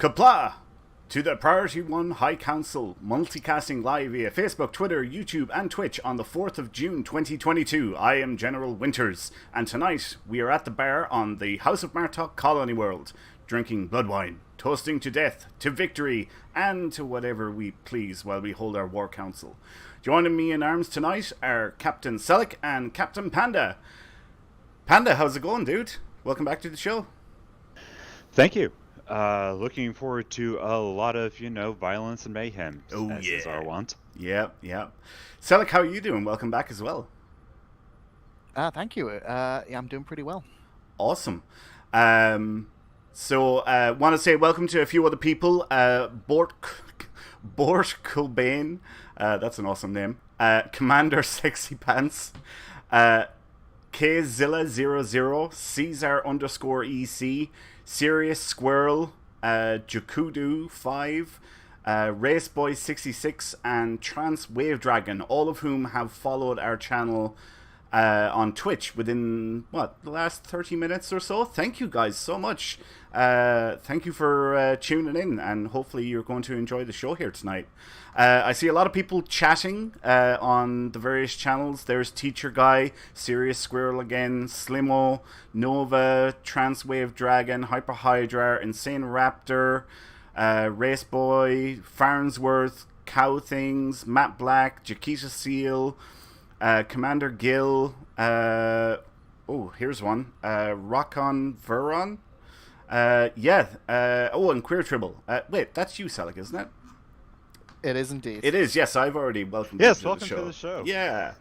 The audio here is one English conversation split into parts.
Kapla! To the Priority 1 High Council, multicasting live via Facebook, Twitter, YouTube, and Twitch on the 4th of June 2022. I am General Winters, and tonight we are at the bar on the House of Martok Colony World, drinking blood wine, toasting to death, to victory, and to whatever we please while we hold our war council. Joining me in arms tonight are Captain Selic and Captain Panda. Panda, how's it going, dude? Welcome back to the show. Thank you. Looking forward to a lot of, violence and mayhem. As is our want. Yep. Selic, how are you doing? Welcome back as well. Thank you. Yeah, I'm doing pretty well. Awesome. So want to say welcome to a few other people. Bort Cobain. That's an awesome name. Commander Sexy Pants. Kzilla00, Caesar_EC, Serious Squirrel, Jakudu5, Raceboy66, and Trans Wave Dragon, all of whom have followed our channel on Twitch within, the last 30 minutes or so. Thank you guys so much. Thank you for tuning in, and hopefully you're going to enjoy the show here tonight. I see a lot of people chatting on the various channels. There's Teacher Guy, Serious Squirrel again, Slimo, Nova, Transwave Dragon, Hyper Hydra, Insane Raptor, Raceboy, Farnsworth, Cow Things, Matt Black, Jaquita Seal, Commander Gill, here's one, Rockon Veron, and Queer Tribble. Wait, that's you, Selic, isn't it? It is indeed. It is, yes. I've already welcomed you to the show. Yeah.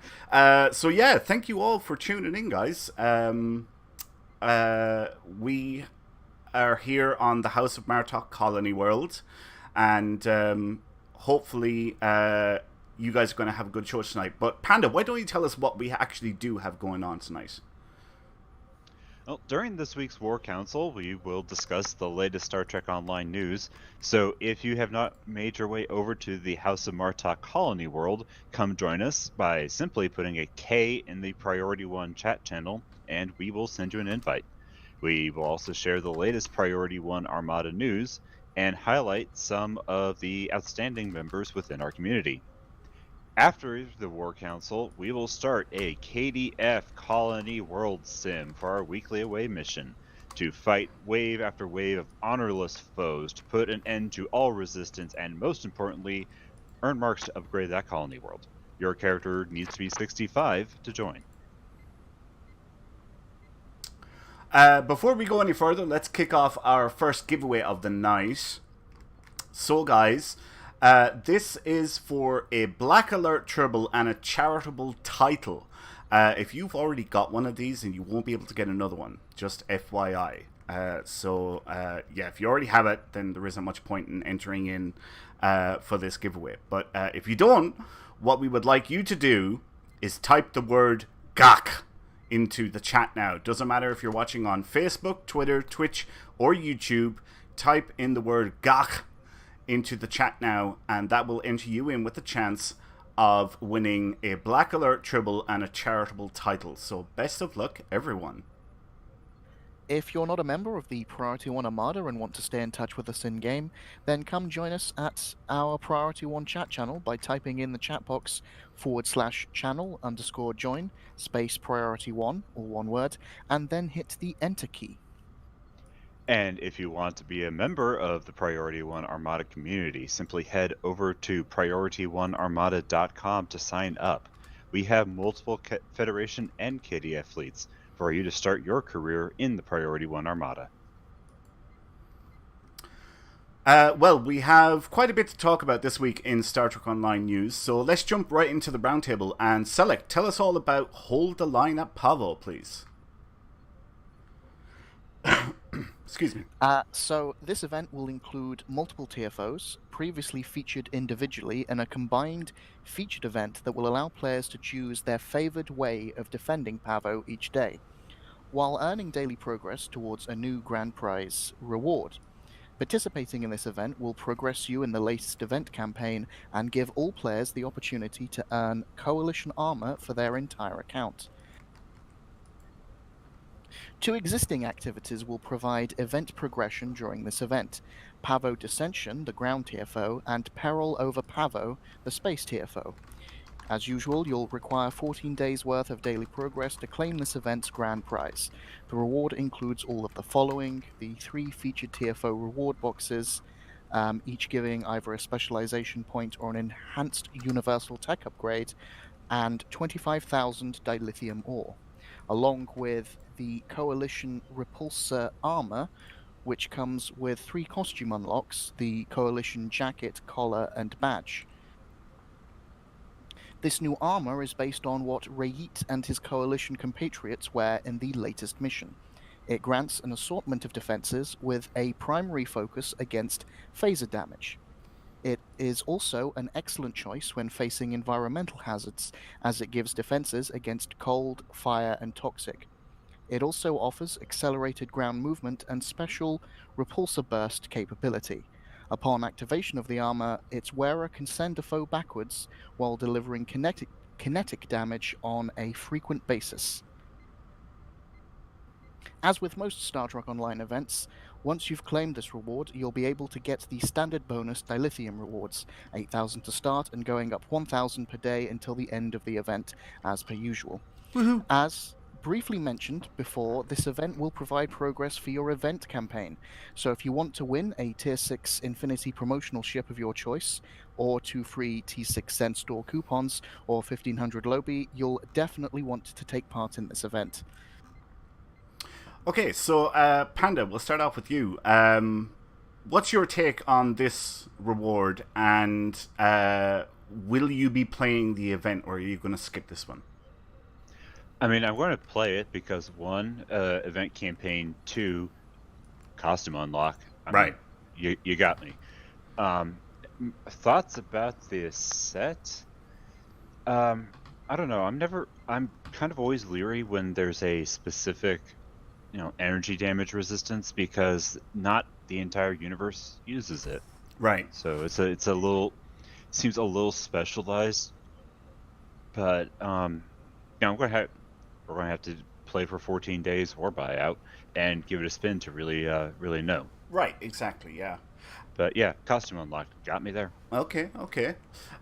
Thank you all for tuning in, guys. We are here on the House of Martok Colony World, and hopefully you guys are going to have a good show tonight. But Panda, why don't you tell us what we actually do have going on tonight? Well, during this week's War Council, we will discuss the latest Star Trek Online news. So if you have not made your way over to the House of Martok Colony World, come join us by simply putting a K in the Priority 1 chat channel, and we will send you an invite. We will also share the latest Priority 1 Armada news and highlight some of the outstanding members within our community. After the War Council, we will start a KDF Colony World Sim for our weekly away mission to fight wave after wave of honorless foes to put an end to all resistance and, most importantly, earn marks to upgrade that colony world. Your character needs to be 65 to join. Before we go any further, let's kick off our first giveaway of the night. So, guys, this is for a Black Alert Tribble and a charitable title. If you've already got one of these, and you won't be able to get another one, just FYI. If you already have it, then there isn't much point in entering in for this giveaway. But if you don't, what we would like you to do is type the word GAK into the chat now. Doesn't matter if you're watching on Facebook, Twitter, Twitch, or YouTube. Type in the word GAK into the chat now, and that will enter you in with the chance of winning a Black Alert Tribble and a charitable title. So best of luck, everyone. If you're not a member of the Priority 1 Armada and want to stay in touch with us in-game, then come join us at our Priority 1 chat channel by typing in the chat box /channel_join space Priority 1, all one word, and then hit the Enter key. And if you want to be a member of the Priority 1 Armada community, simply head over to priority1armada.com to sign up. We have multiple Federation and KDF fleets for you to start your career in the Priority 1 Armada. We have quite a bit to talk about this week in Star Trek Online news, so let's jump right into the roundtable. And Selic, tell us all about Hold the Line at Pavo, please. Excuse me. So this event will include multiple TFOs, previously featured individually, and a combined featured event that will allow players to choose their favored way of defending Pavo each day, while earning daily progress towards a new grand prize reward. Participating in this event will progress you in the latest event campaign and give all players the opportunity to earn Coalition armor for their entire account. Two existing activities will provide event progression during this event: Pavo Dissension, the ground TFO, and Peril over Pavo, the space TFO. As usual, you'll require 14 days worth of daily progress to claim this event's grand prize. The reward includes all of the following: the 3 featured TFO reward boxes, each giving either a specialization point or an enhanced universal tech upgrade, and 25,000 dilithium ore, along with the Coalition Repulsor armor, which comes with 3 costume unlocks: the Coalition jacket, collar, and badge. This new armor is based on what Rayit and his Coalition compatriots wear in the latest mission. It grants an assortment of defenses with a primary focus against phaser damage. It is also an excellent choice when facing environmental hazards, as it gives defenses against cold, fire, and toxic. It also offers accelerated ground movement and special repulsor burst capability. Upon activation of the armor, its wearer can send a foe backwards while delivering kinetic damage on a frequent basis. As with most Star Trek Online events, once you've claimed this reward, you'll be able to get the standard bonus dilithium rewards, 8,000 to start and going up 1,000 per day until the end of the event, as per usual. Woohoo! As briefly mentioned before, this event will provide progress for your event campaign. So if you want to win a Tier 6 Infinity promotional ship of your choice, or 2 free T6 Cent store coupons, or 1,500 Lobi, you'll definitely want to take part in this event. Okay, so Panda, we'll start off with you. What's your take on this reward, and will you be playing the event, or are you going to skip this one? I mean, I'm going to play it because 1, event campaign, 2, costume unlock. Right. You got me. Thoughts about this set? I don't know. I'm kind of always leery when there's a specific, energy damage resistance, because not the entire universe uses it. Right. So seems a little specialized. But we're going to have to play for 14 days or buy out and give it a spin to really know. Right, exactly, yeah. But yeah, costume unlocked. Got me there. Okay.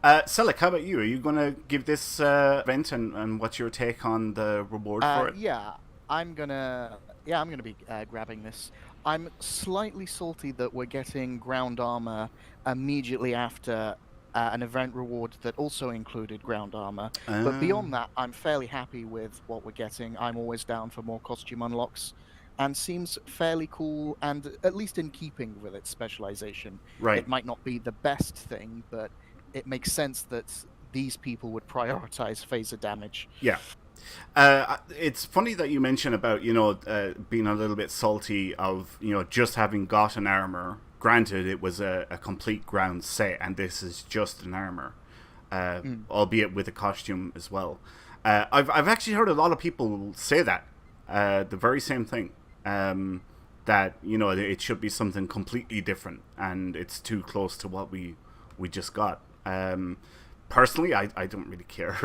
Selek, how about you? Are you going to give this event, and what's your take on the reward for it? Yeah, I'm gonna be grabbing this. I'm slightly salty that we're getting ground armor immediately after an event reward that also included ground armor. But beyond that, I'm fairly happy with what we're getting. I'm always down for more costume unlocks, and seems fairly cool, and at least in keeping with its specialization. Right. It might not be the best thing, but it makes sense that these people would prioritize phaser damage. Yeah. It's funny that you mention about, being a little bit salty of, just having got an armor. Granted, it was a complete ground set, and this is just an armor, albeit with a costume as well. I've actually heard a lot of people say that, the very same thing, that, it should be something completely different, and it's too close to what we just got. Personally, I don't really care,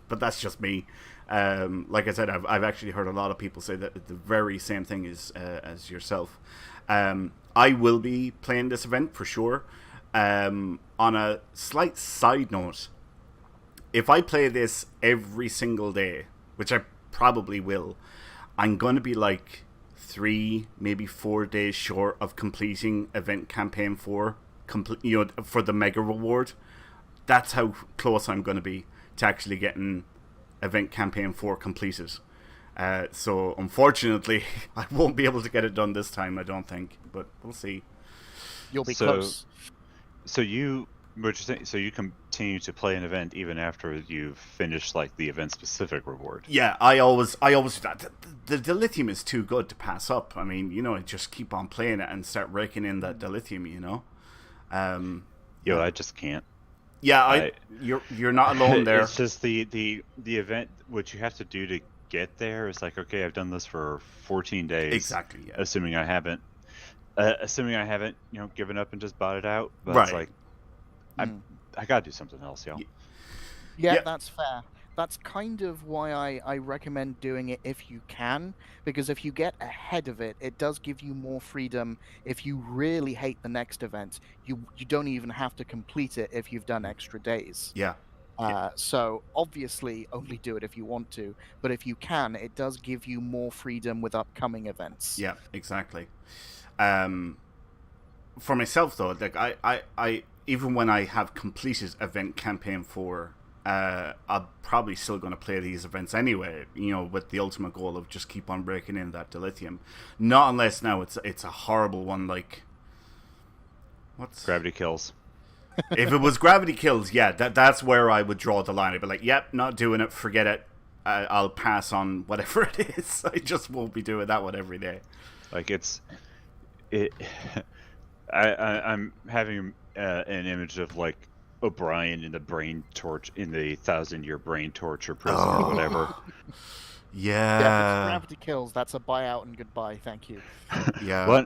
but that's just me. Like I said, I've actually heard a lot of people say that the very same thing as yourself. I will be playing this event for sure. On a slight side note, if I play this every single day, which I probably will, I'm going to be like 3, maybe 4 days short of completing event campaign 4, for the mega reward. That's how close I'm going to be to actually getting event campaign 4 completed. So unfortunately, I won't be able to get it done this time, I don't think, but we'll see. You'll be close. So you continue to play an event even after you've finished like the event specific reward. Yeah, I always do that. The dilithium is too good to pass up. I mean, just keep on playing it and start raking in that dilithium. I just can't. Yeah, you're not alone there. It's just the event, what you have to do to get there is like, okay, I've done this for 14 days. Exactly. Yeah. Assuming I haven't, given up and just bought it out. But right. It's like, I gotta do something else, y'all. Yeah, that's fair. That's kind of why I recommend doing it if you can, because if you get ahead of it, it does give you more freedom. If you really hate the next event, you don't even have to complete it if you've done extra days. Yeah. So obviously only do it if you want to, but if you can, it does give you more freedom with upcoming events. Yeah, exactly. For myself though, like I even when I have completed event campaign 4, I'm probably still going to play these events anyway, with the ultimate goal of just keep on breaking in that dilithium. Not unless now it's a horrible one like what's Gravity kills. If it was gravity kills, yeah, that's where I would draw the line. I'd be like, yep, not doing it, forget it. I'll pass on whatever it is. I just won't be doing that one every day. Like I'm having an image of like O'Brien in the brain torch in the 1,000-year brain torture prison or whatever. Yeah. Yeah, if it's gravity kills, that's a buyout and goodbye. Thank you. Yeah.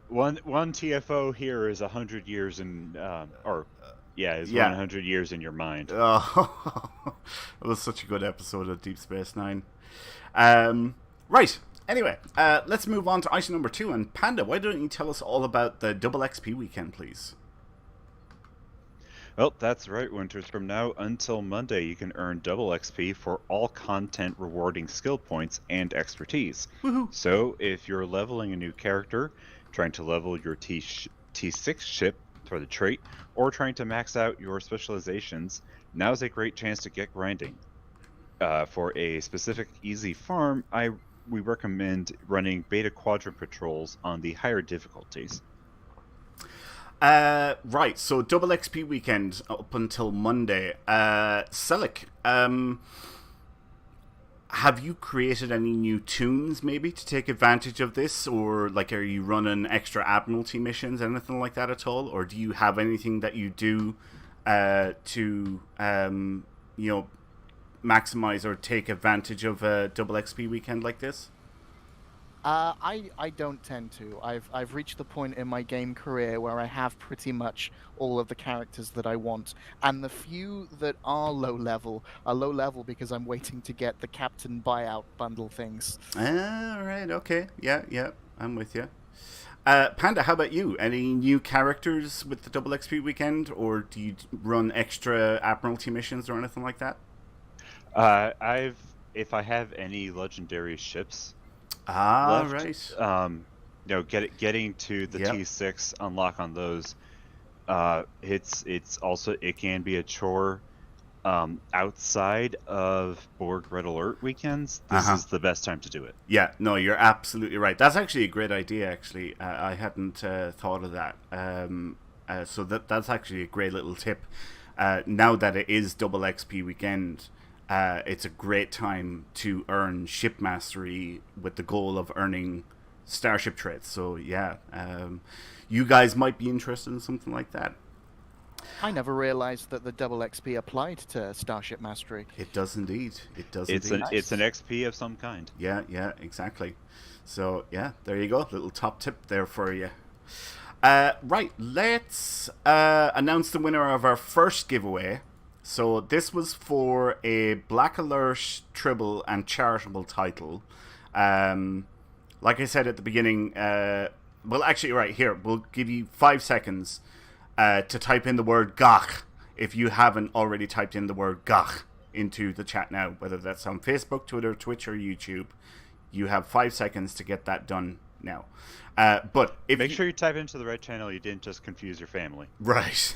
One TFO here is 100 years in, is 100 years in your mind. Oh, it was such a good episode of Deep Space Nine. Right. Anyway, let's move on to item number 2. And Panda, why don't you tell us all about the double XP weekend, please? Well, that's right, Winters. From now until Monday, you can earn double XP for all content rewarding skill points and expertise. Woohoo. So, if you're leveling a new character, trying to level your T6 ship for the trait, or trying to max out your specializations, now's a great chance to get grinding. For a specific easy farm, we recommend running Beta Quadrant patrols on the higher difficulties. Right, so double XP weekend up until Monday. Selic, have you created any new tunes maybe to take advantage of this, or like are you running extra Admiralty missions, anything like that at all, or do you have anything that you do to maximize or take advantage of a double XP weekend like this? I don't tend to. I've reached the point in my game career where I have pretty much all of the characters that I want, and the few that are low level because I'm waiting to get the Captain buyout bundle things. All right, okay, yeah, I'm with you. Panda, how about you? Any new characters with the double XP weekend, or do you run extra Admiralty missions or anything like that? If I have any legendary ships. Left, right. Getting to the T6 unlock on those. It can be a chore. Outside of Borg Red Alert weekends, this is the best time to do it. Yeah, no, you're absolutely right. That's actually a great idea. Actually, I hadn't thought of that. So that's actually a great little tip. Now that it is double XP weekend. It's a great time to earn ship mastery with the goal of earning starship traits. So yeah, you guys might be interested in something like that. I never realized that the double XP applied to starship mastery. It does indeed. It does. It's an XP of some kind. Yeah, exactly. So yeah, there you go. Little top tip there for you. Right, let's announce the winner of our first giveaway. So this was for a Black Alert, Tribble, and Charitable title. Like I said at the beginning, well, actually, right here, we'll give you 5 seconds to type in the word GACH if you haven't already typed in the word GACH into the chat now, whether that's on Facebook, Twitter, Twitch, or YouTube. You have 5 seconds to get that done now. But make sure you type into the right channel. You didn't just confuse your family. Right.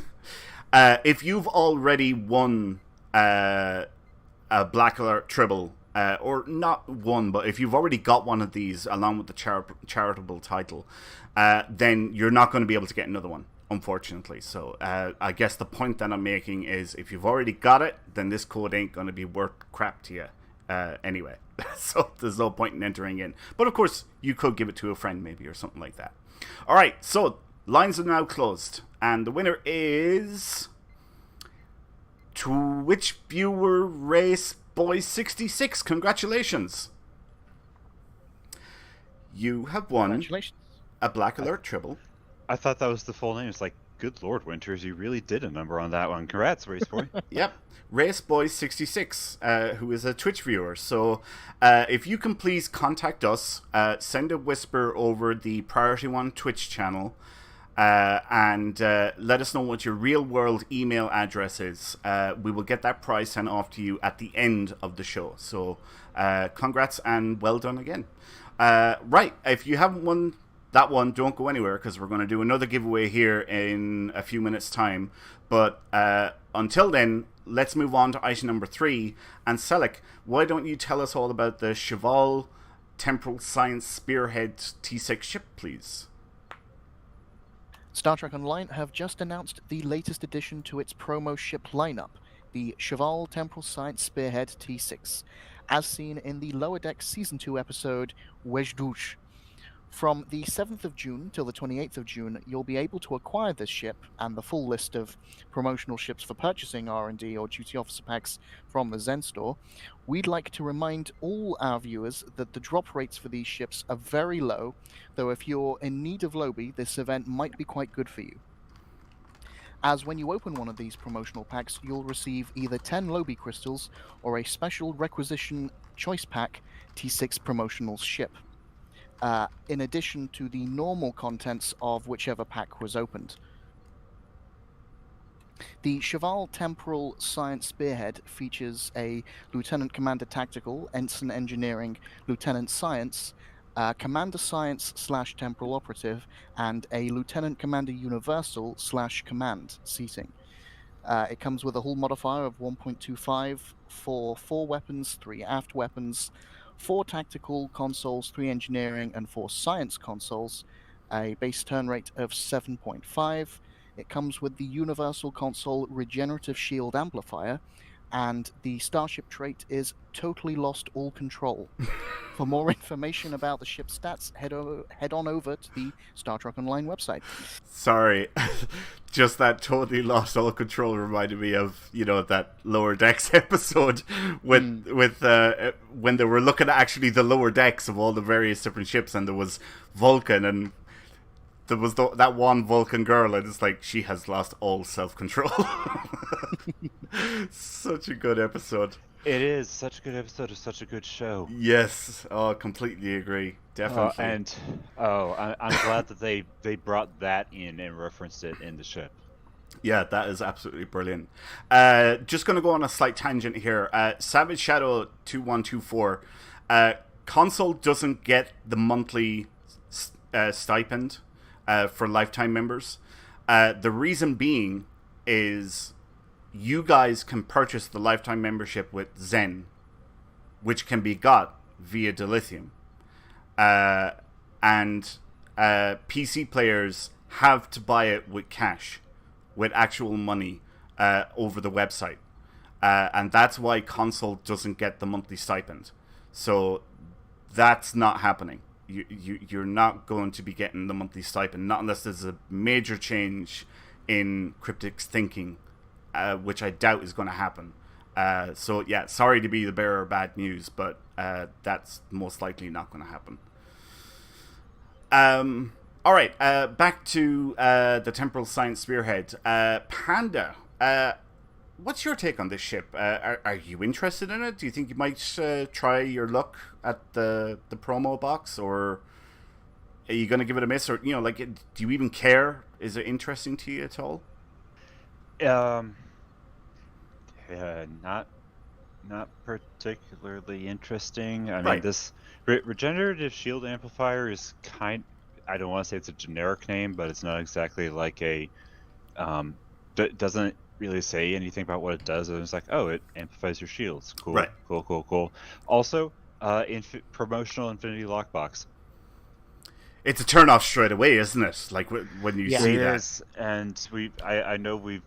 If you've already won a Black Alert Tribble, or not one, but if you've already got one of these along with the charitable title, then you're not going to be able to get another one, unfortunately. So I guess the point that I'm making is if you've already got it, then this code ain't going to be worth crap to you anyway. So there's no point in entering in. But of course, you could give it to a friend maybe or something like that. All right, so lines are now closed. And the winner is Twitch viewer Race Boy 66. Congratulations. You have won a Black Alert Tribble. I thought that was the full name. It's like Good Lord, Winters, you really did a number on that one. Congrats, Raceboy. Yep. Raceboy66, who is a Twitch viewer. So if you can please contact us, send a whisper over the Priority One Twitch channel, and let us know what your real world email address is. We will get that prize sent off to you at the end of the show. So congrats and well done again. Right, if you haven't won that one, don't go anywhere, because we're going to do another giveaway here in a few minutes' time. But until then, let's move on to item number 3. And Selleck, why don't you tell us all about the Cheval Temporal Science Spearhead T6 ship, please? Star Trek Online have just announced the latest addition to its promo ship lineup, the Cheval Temporal Science Spearhead T6, as seen in the Lower Decks Season 2 episode Wejdouche. From the 7th of June till the 28th of June, you'll be able to acquire this ship and the full list of promotional ships for purchasing R&D or duty officer packs from the Zen store. We'd like to remind all our viewers that the drop rates for these ships are very low, though if you're in need of Lobby, this event might be quite good for you. As when you open one of these promotional packs, you'll receive either 10 Lobby crystals or a special requisition choice pack T6 promotional ship. In addition to the normal contents of whichever pack was opened. The Cheval Temporal Science Spearhead features a Lieutenant Commander Tactical, Ensign Engineering, Lieutenant Science, Commander Science / Temporal Operative, and a Lieutenant Commander Universal / Command seating. It comes with a hull modifier of 1.25 for 4 weapons, 3 aft weapons, 4 tactical consoles, 3 engineering, and 4 science consoles, a base turn rate of 7.5. It comes with the Universal Console Regenerative Shield Amplifier, and the Starship trait is Totally Lost All Control. For more information about the ship's stats, head on over to the Star Trek Online website. Sorry, just that Totally Lost All Control reminded me of, that Lower Decks episode when they were looking at actually the lower decks of all the various different ships, and there was Vulcan, and there was that one Vulcan girl, and it's like she has lost all self-control. Such a good episode. It is such a good episode of such a good show. Yes, completely agree. Definitely. I'm glad that they brought that in and referenced it in the ship. Yeah, that is absolutely brilliant. Just going to go on a slight tangent here. Savage Shadow 2124. Console doesn't get the monthly stipend for lifetime members. The reason being is you guys can purchase the lifetime membership with Zen, which can be got via Dilithium. And PC players have to buy it with cash, with actual money over the website. And that's why console doesn't get the monthly stipend. So that's not happening. You're not going to be getting the monthly stipend, not unless there's a major change in Cryptic's thinking, which I doubt is going to happen. So yeah, sorry to be the bearer of bad news, but that's most likely not going to happen. All right, back to the Temporal Science Spearhead. Panda, what's your take on this ship? Are you interested in it? Do you think you might try your luck at the promo box, or are you going to give it a miss? Or do you even care? Is it interesting to you at all? Not particularly interesting. I Right. mean, this regenerative shield amplifier is I don't want to say it's a generic name, but it's not exactly like a doesn't really say anything about what it does. It's like, oh, it amplifies your shields. Cool. Right. Cool. Also, promotional Infinity Lockbox. It's a turn off straight away, isn't it? Like when you see that. Yes, and I know we've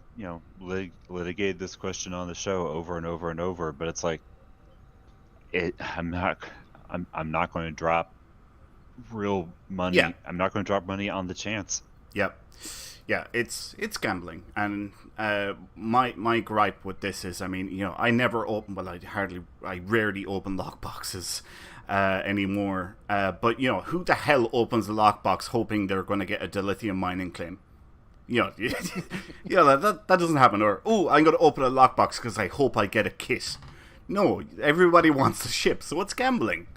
litigated this question on the show over and over and over, but it's like, I'm not going to drop real money. Yeah. I'm not going to drop money on the chance. Yep. Yeah, it's gambling, and my gripe with this is, I mean, I never open, well, I rarely open lockboxes anymore. But who the hell opens a lockbox hoping they're going to get a dilithium mining claim? You know, that doesn't happen. Or, oh, I'm going to open a lockbox because I hope I get a kit. No, everybody wants the ship, so it's gambling.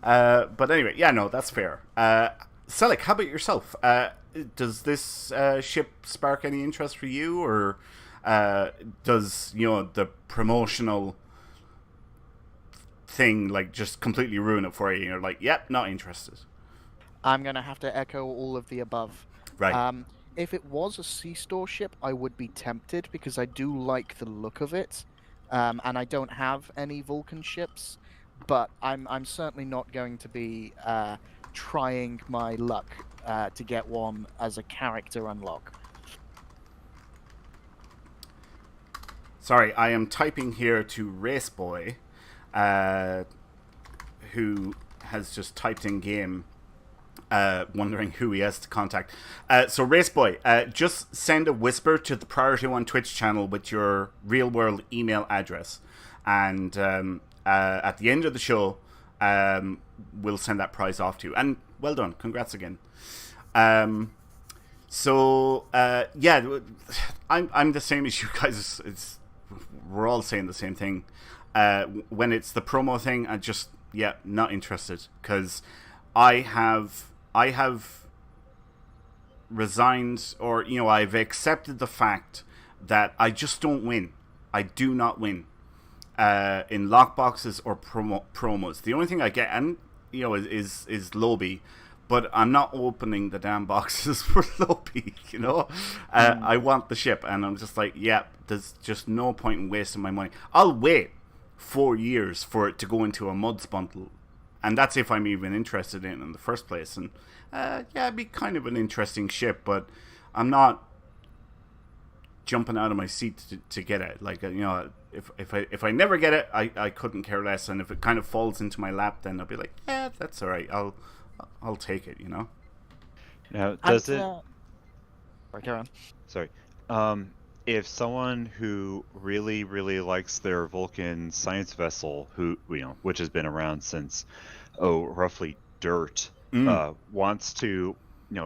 But anyway, yeah, no, that's fair. Selleck, how about yourself? Does this ship spark any interest for you, or does the promotional thing like just completely ruin it for you? You're like, yep, not interested. I'm going to have to echo all of the above. Right. If it was a C-store ship, I would be tempted because I do like the look of it, and I don't have any Vulcan ships, but I'm certainly not going to be trying my luck to get one as a character unlock. Sorry, I am typing here to Raceboy, who has just typed in game, wondering who he has to contact. So Raceboy, just send a whisper to the Priority One Twitch channel with your real world email address, and at the end of the show, we'll send that prize off to you. And well done, congrats again. So yeah, I'm the same as you guys. We're all saying the same thing. When it's the promo thing, I just not interested, because I have resigned, or I've accepted the fact that I just don't win. I do not win in lockboxes or promos. The only thing I get, and is Lobby, but I'm not opening the damn boxes for Lobby. I want the ship, and I'm just like, there's just no point in wasting my money. I'll wait 4 years for it to go into a Muds bundle, and that's if I'm even interested in it in the first place. And it'd be kind of an interesting ship, but I'm not jumping out of my seat to get it. Like, if I never get it, I couldn't care less. And if it kind of falls into my lap, then I'll be like, that's all right. I'll take it. Now, does it? Right, carry on. Sorry. If someone who really, really likes their Vulcan science vessel, which has been around since, roughly Dirt, wants to,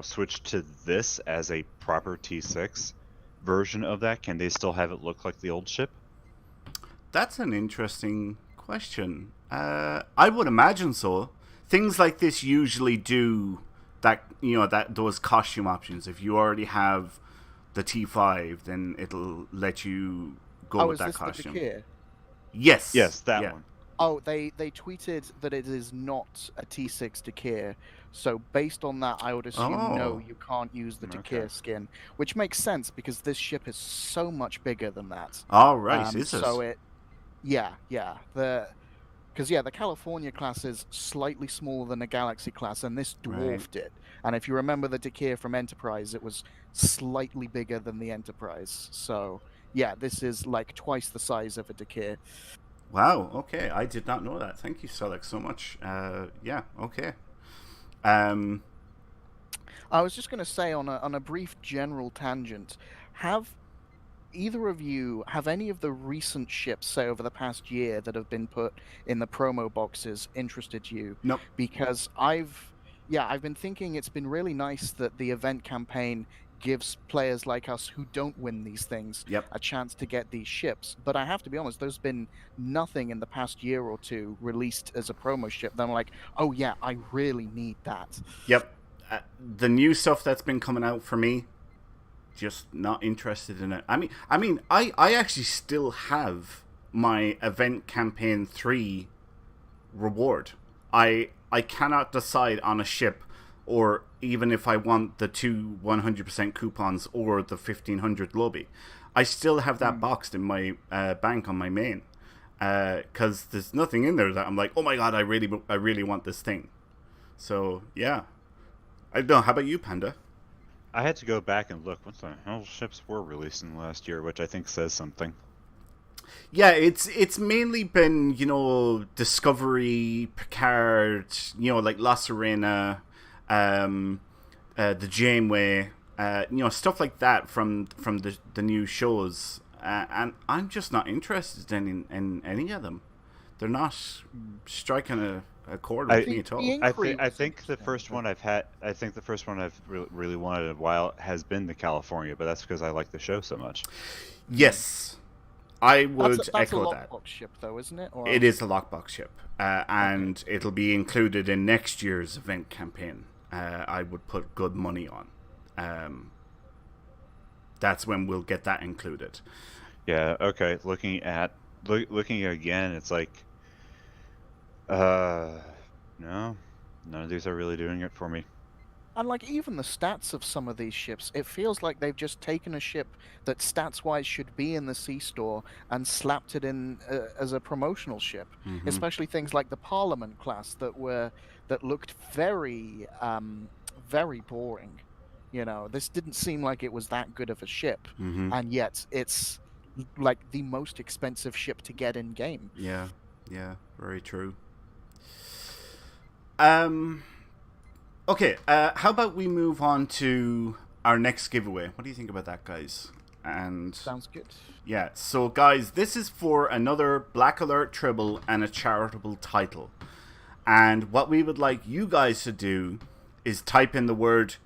switch to this as a proper T6 version of that, can they still have it look like the old ship? That's an interesting question. I would imagine so. Things like this usually do that. Those costume options. If you already have the T5, then it'll let you go with that costume. Yes, that one. Oh, they tweeted that it is not a T6 Dakir, so based on that, I would assume no, you can't use the Dakir skin, which makes sense because this ship is so much bigger than that. All right, is so it? Because the California class is slightly smaller than the Galaxy class, and this dwarfed it. And if you remember the Dakir from Enterprise, it was slightly bigger than the Enterprise. So yeah, this is like twice the size of a Dakir. Wow, okay. I did not know that. Thank you, Selleck, so much. Okay. I was just going to say, on a brief general tangent, have either of you, have any of the recent ships, say over the past year, that have been put in the promo boxes interested you? Nope. Because I've been thinking it's been really nice that the event campaign gives players like us who don't win these things a chance to get these ships. But I have to be honest, there's been nothing in the past year or two released as a promo ship that I'm like, oh yeah, I really need that. Yep. The new stuff that's been coming out for me, just not interested in it. I actually still have my event campaign 3 reward. I cannot decide on a ship, or even if I want the 2 100% coupons or the 1500 lobby. I still have that boxed in my bank on my main, because there's nothing in there that I'm like, oh my god, I really want this thing. So yeah, I don't know. How about you, Panda? I had to go back and look what the hell ships were released in the last year, which I think says something. Yeah, it's mainly been, Discovery, Picard, like La Sirena, the Janeway, stuff like that from the new shows, and I'm just not interested in any of them. They're not striking accord I- with me at all. The I inquiry think I was think the interesting, first but- one I've had. I think the first one I've really wanted in a while has been the California, but that's because I like the show so much. Yes, I would That's a echo that. lockbox ship, though, isn't it? Or... It is a lockbox ship, and it'll be included in next year's event campaign. I would put good money on. That's when we'll get that included. Yeah. Okay. Looking at again, it's like, no, none of these are really doing it for me. And like even the stats of some of these ships, it feels like they've just taken a ship that stats-wise should be in the C store and slapped it in as a promotional ship. Mm-hmm. Especially things like the Parliament class that looked very very boring. You know, this didn't seem like it was that good of a ship, Mm-hmm. and yet it's like the most expensive ship to get in game. Yeah, very true. Okay, how about we move on to our next giveaway? What do you think about that, guys? And Sounds good. yeah, so guys, this is for another Black Alert Tribble and a charitable title. And what we would like you guys to do is type in the word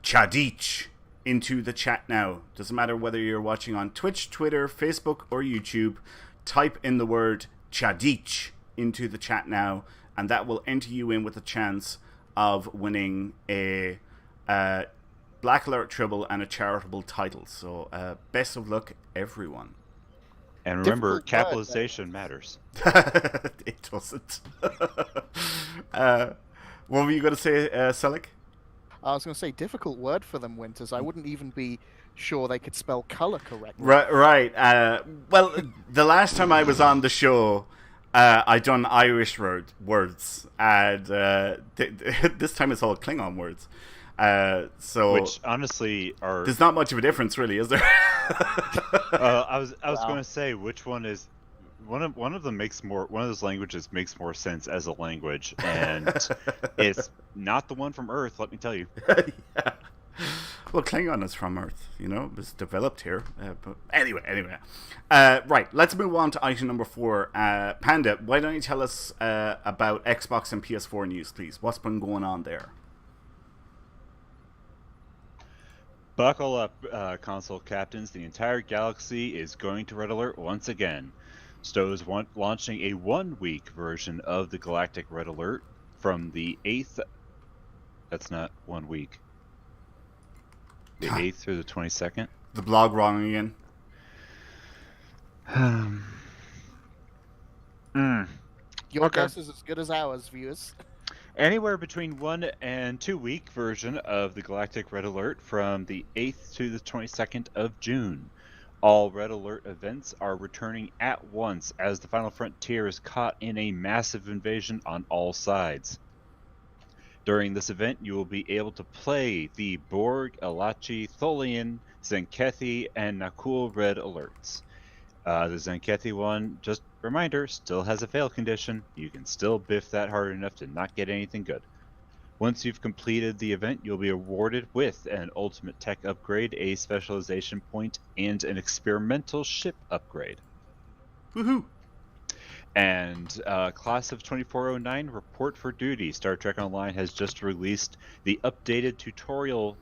Chadich into the chat now. Doesn't matter whether you're watching on Twitch, Twitter, Facebook, or YouTube. Type in the word Chadich into the chat now, and that will enter you in with a chance of winning a Black Alert Tribble and a charitable title. So best of luck, everyone. And remember, Difficult capitalization matters. It doesn't. What were you going to say, Selik? I was going to say, difficult word for them, Winters. I wouldn't even be sure they could spell colour correctly. Right. Well, the last time I was on the show, I done Irish words, and this time it's all Klingon words. So Which honestly are. there's not much of a difference, really, is there? I was Wow. going to say which one is. One of them makes more. One of those languages makes more sense as a language, and it's not the one from Earth. Let me tell you. Yeah. Well, Klingon is from Earth, you know, it was developed here. But anyway. Right, let's move on to item number 4. Panda, why don't you tell us about Xbox and PS4 news, please? What's been going on there? Buckle up, console captains. The entire galaxy is going to red alert once again. Stowe is launching a 1-week version of the Galactic Red Alert from the 8th. That's not 1 week. The 8th through the 22nd. The blog wrong again. Your Okay. guess is as good as ours, viewers. Anywhere between 1 and 2 week version of the Galactic Red Alert from the 8th to the 22nd of June. All Red Alert events are returning at once as the Final Frontier is caught in a massive invasion on all sides. During this event, you will be able to play the Borg, Elachi, Tholian, Zenkethi, and Nakul Red Alerts. The Zenkethi one, just reminder, still has a fail condition. You can still biff that hard enough to not get anything good. Once you've completed the event, you'll be awarded with an ultimate tech upgrade, a specialization point, and an experimental ship upgrade. Woohoo! And Class of 2409 Report for Duty. Star Trek Online has just released the updated tutorial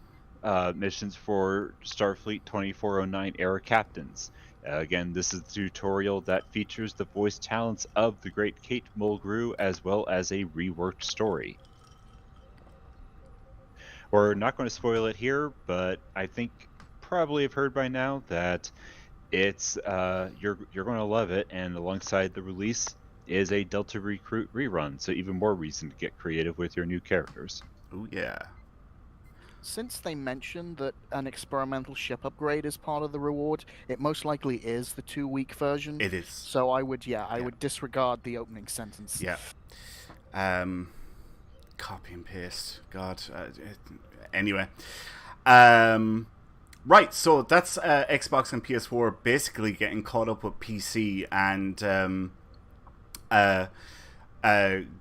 missions for Starfleet 2409 era captains. Again, this is the tutorial that features the voice talents of the great Kate Mulgrew as well as a reworked story. We're not going to spoil it here, but I think probably have heard by now that it's you're going to love it, and alongside the release is a Delta Recruit rerun, so even more reason to get creative with your new characters. Oh, yeah. Since they mentioned that an experimental ship upgrade is part of the reward, it most likely is the 2-week version. It is. So I would disregard the opening sentence. Yeah. Copy and paste. God. Anyway. Right, so that's Xbox and PS4 basically getting caught up with PC and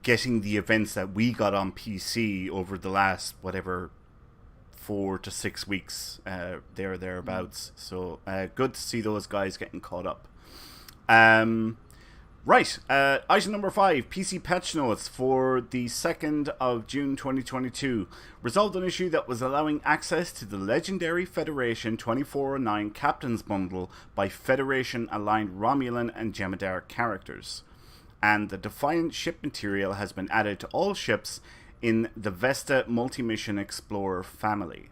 getting the events that we got on PC over the last, 4 to 6 weeks, thereabouts. So good to see those guys getting caught up. Right, item number 5, PC patch notes for the 2nd of June 2022 resolved an issue that was allowing access to the legendary Federation 2409 Captain's Bundle by Federation-aligned Romulan and Jem'Hadar characters. And the Defiant ship material has been added to all ships in the Vesta Multi-Mission Explorer family.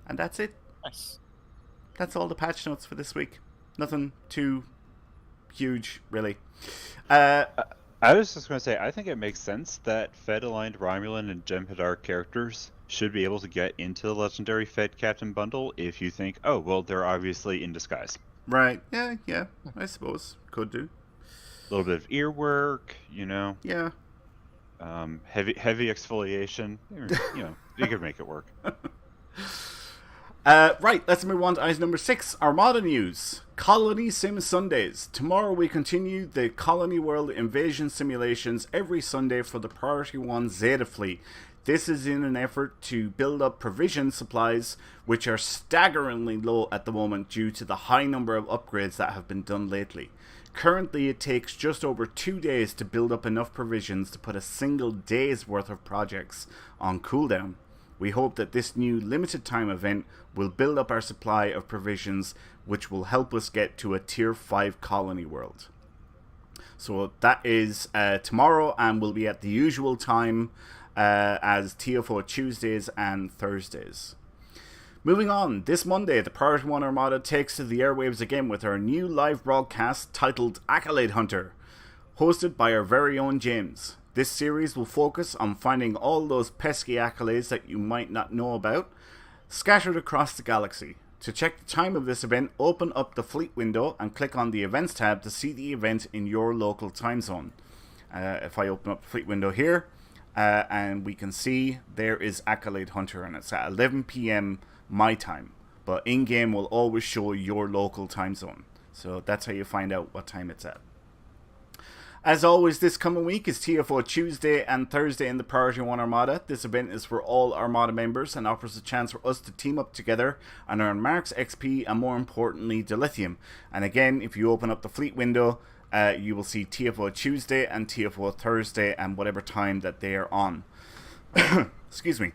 And that's it. Nice. That's all the patch notes for this week. Nothing too huge, really. I was just going to say, I think it makes sense that Fed-aligned Romulan and Jem'Hadar characters should be able to get into the Legendary Fed Captain Bundle if you think, oh, well, they're obviously in disguise. Right, yeah, I suppose. Could do. A little bit of ear work, Yeah. Heavy exfoliation. You could make it work. Right, let's move on to item number 6, Armada news. Colony Sim Sundays. Tomorrow we continue the Colony World invasion simulations every Sunday for the Priority 1 Zeta fleet. This is in an effort to build up provision supplies, which are staggeringly low at the moment due to the high number of upgrades that have been done lately. Currently, it takes just over 2 days to build up enough provisions to put a single day's worth of projects on cooldown. We hope that this new limited time event will build up our supply of provisions, which will help us get to a tier 5 colony world. So that is tomorrow, and will be at the usual time as TFO Tuesdays and Thursdays. Moving on, this Monday, the Priority 1 Armada takes to the airwaves again with our new live broadcast titled Accolade Hunter, hosted by our very own James. This series will focus on finding all those pesky accolades that you might not know about, scattered across the galaxy. To check the time of this event, open up the fleet window and click on the events tab to see the event in your local time zone. If I open up the fleet window here, and we can see there is Accolade Hunter, and it's at 11 PM my time. But in-game will always show your local time zone. So that's how you find out what time it's at. As always, this coming week is TFO Tuesday and Thursday in the Priority 1 Armada. This event is for all Armada members and offers a chance for us to team up together and earn marks, XP, and more importantly, dilithium. And again, if you open up the fleet window, you will see TFO Tuesday and TFO Thursday and whatever time that they are on. Excuse me.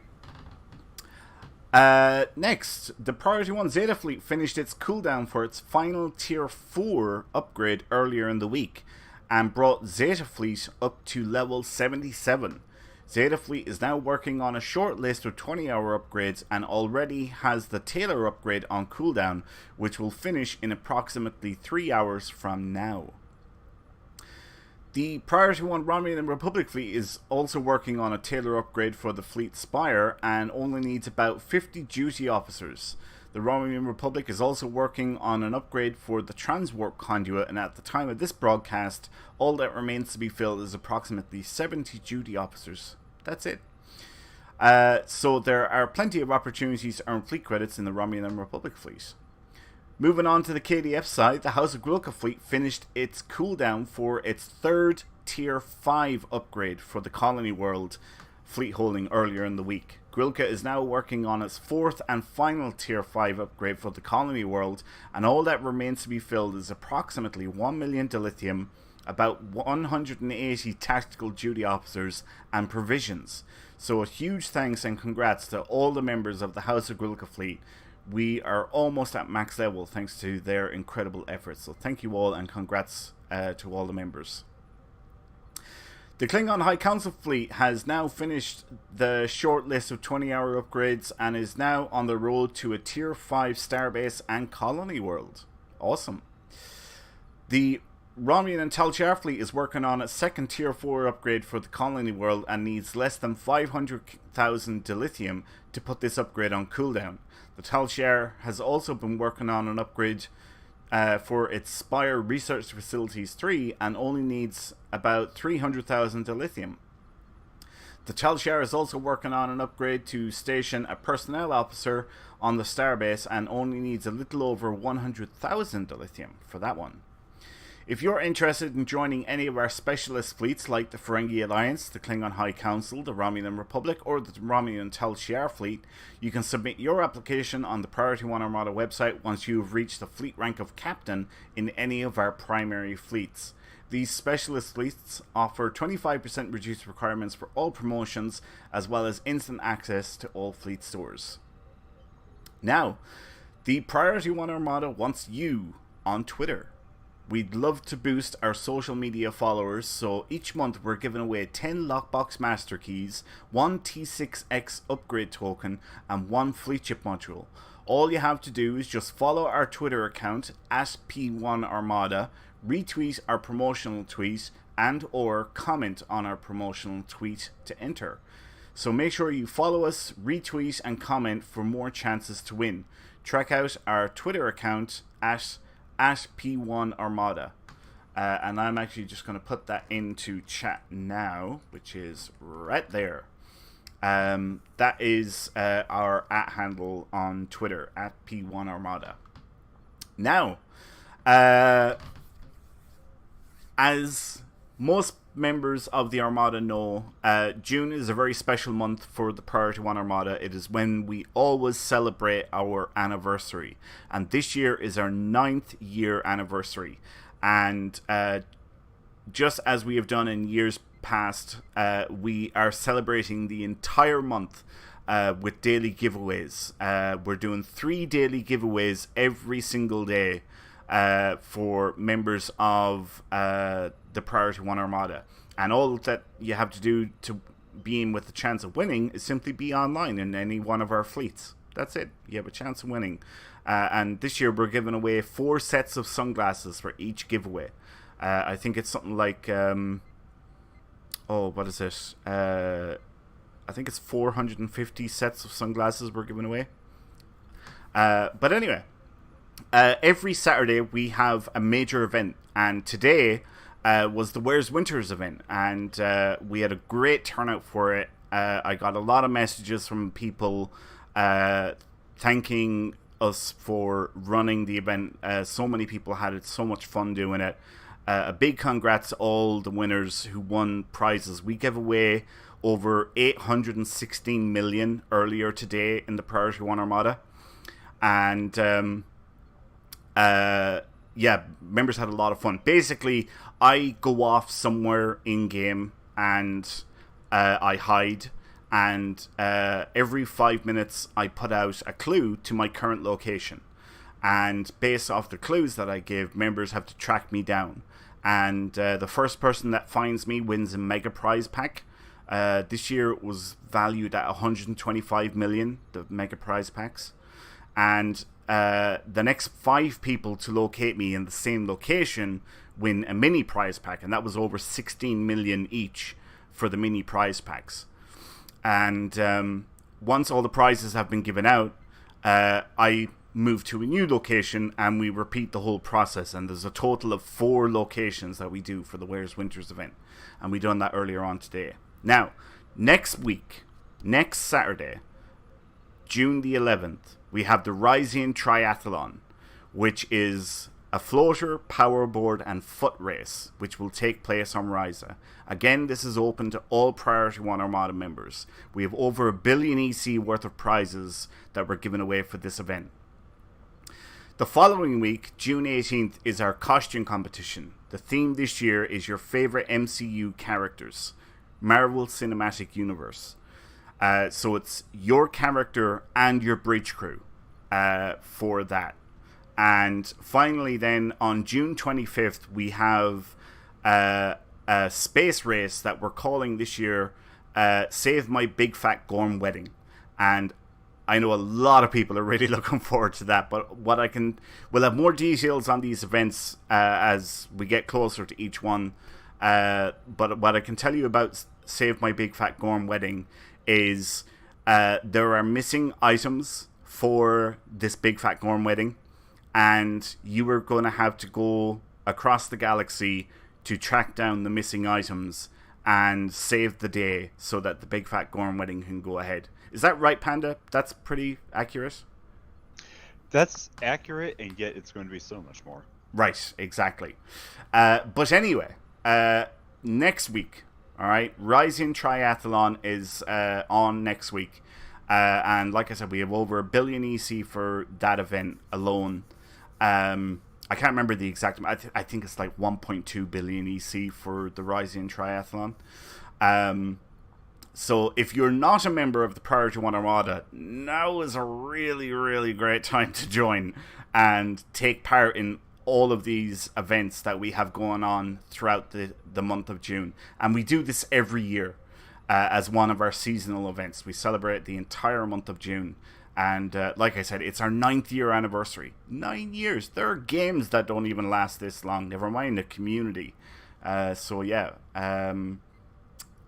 Next, the Priority 1 Zeta fleet finished its cooldown for its final Tier 4 upgrade earlier in the week, and brought Zeta Fleet up to level 77. Zeta Fleet is now working on a short list of 20-hour upgrades and already has the Taylor upgrade on cooldown, which will finish in approximately 3 hours from now. The Priority 1 Romulan Republic fleet is also working on a Taylor upgrade for the fleet Spire and only needs about 50 duty officers. The Romulan Republic is also working on an upgrade for the Transwarp Conduit, and at the time of this broadcast, all that remains to be filled is approximately 70 duty officers. That's it. So there are plenty of opportunities to earn fleet credits in the Romulan Republic fleet. Moving on to the KDF side, the House of Gwilka fleet finished its cooldown for its third Tier 5 upgrade for the Colony World fleet holding earlier in the week. Gwilka is now working on its fourth and final Tier 5 upgrade for the Colony World, and all that remains to be filled is approximately 1 million dilithium, about 180 tactical duty officers, and provisions. So a huge thanks and congrats to all the members of the House of Gwilka fleet. We are almost at max level thanks to their incredible efforts. So thank you all and congrats to all the members. The Klingon High Council fleet has now finished the short list of 20-hour upgrades and is now on the road to a Tier 5 starbase and colony world. Awesome. The Romulan and Tal Shiar fleet is working on a second Tier 4 upgrade for the colony world and needs less than 500,000 dilithium to put this upgrade on cooldown. The Tal Shiar has also been working on an upgrade for its Spire Research Facilities 3 and only needs about 300,000 dilithium. The Tal Shiar is also working on an upgrade to station a personnel officer on the starbase and only needs a little over 100,000 dilithium for that one. If you're interested in joining any of our specialist fleets like the Ferengi Alliance, the Klingon High Council, the Romulan Republic, or the Romulan Tal Shiar fleet, you can submit your application on the Priority 1 Armada website once you have reached the fleet rank of captain in any of our primary fleets. These specialist fleets offer 25% reduced requirements for all promotions, as well as instant access to all fleet stores. Now, the Priority 1 Armada wants you on Twitter. We'd love to boost our social media followers, so each month we're giving away 10 Lockbox Master Keys, 1 T6X upgrade token, and 1 Fleet Ship module. All you have to do is just follow our Twitter account, @P1Armada, retweet our promotional tweet, and or comment on our promotional tweet to enter. So make sure you follow us, retweet, and comment for more chances to win. Check out our Twitter account at P1Armada. And I'm actually just going to put that into chat now, which is right there. That is our @handle on Twitter, @P1Armada. Now, as most members of the Armada know, June is a very special month for the Priority 1 Armada. It is when we always celebrate our anniversary. And this year is our 9th year anniversary. And just as we have done in years past, we are celebrating the entire month with daily giveaways. We're doing 3 daily giveaways every single day for members of the Priority 1 Armada. And all that you have to do to be in with the chance of winning is simply be online in any one of our fleets. That's it. You have a chance of winning. And this year we're giving away 4 sets of sunglasses for each giveaway. I think it's something like... what is it? I think it's 450 sets of sunglasses we're giving away. But anyway... every Saturday we have a major event, and today was the Where's Winters event, and we had a great turnout for it. I got a lot of messages from people thanking us for running the event. So many people had it, so much fun doing it. A big congrats to all the winners who won prizes. We gave away over 816 million earlier today in the Priority 1 Armada, and members had a lot of fun. Basically, I go off somewhere in game and I hide, and every 5 minutes I put out a clue to my current location, and based off the clues that I give, members have to track me down, and the first person that finds me wins a mega prize pack. This year it was valued at 125 million, the mega prize packs, and the next 5 people to locate me in the same location win a mini prize pack, and that was over 16 million each for the mini prize packs. And once all the prizes have been given out, I move to a new location and we repeat the whole process, and there's a total of 4 locations that we do for the Where's Winters event, and we done that earlier on today. Now, next week, next Saturday, June the 11th, we have the Ryzian Triathlon, which is a floater, powerboard, and foot race, which will take place on Ryza. Again, this is open to all Priority 1 Armada members. We have over 1 billion EC worth of prizes that we're giving away for this event. The following week, June 18th, is our costume competition. The theme this year is your favorite MCU characters, Marvel Cinematic Universe. So it's your character and your bridge crew for that. And finally then, on June 25th, we have a space race that we're calling this year Save My Big Fat Gorm Wedding. And I know a lot of people are really looking forward to that, but we'll have more details on these events as we get closer to each one. But what I can tell you about Save My Big Fat Gorm Wedding is there are missing items for this Big Fat Gorm Wedding, and you are going to have to go across the galaxy to track down the missing items and save the day so that the Big Fat Gorm Wedding can go ahead. Is that right, Panda? That's pretty accurate? That's accurate, and yet it's going to be so much more. Right, exactly. But anyway, next week, all right, Rising Triathlon is on next week. And like I said, we have over 1 billion EC for that event alone. I can't remember the exact. I think it's like 1.2 billion EC for the Rising Triathlon. So if you're not a member of the Priority 1 Armada, now is a really, really great time to join and take part in all of these events that we have going on throughout the month of June. And we do this every year as one of our seasonal events. We celebrate the entire month of June. And like I said, it's our 9th year anniversary. 9 years. There are games that don't even last this long, never mind the community. So yeah,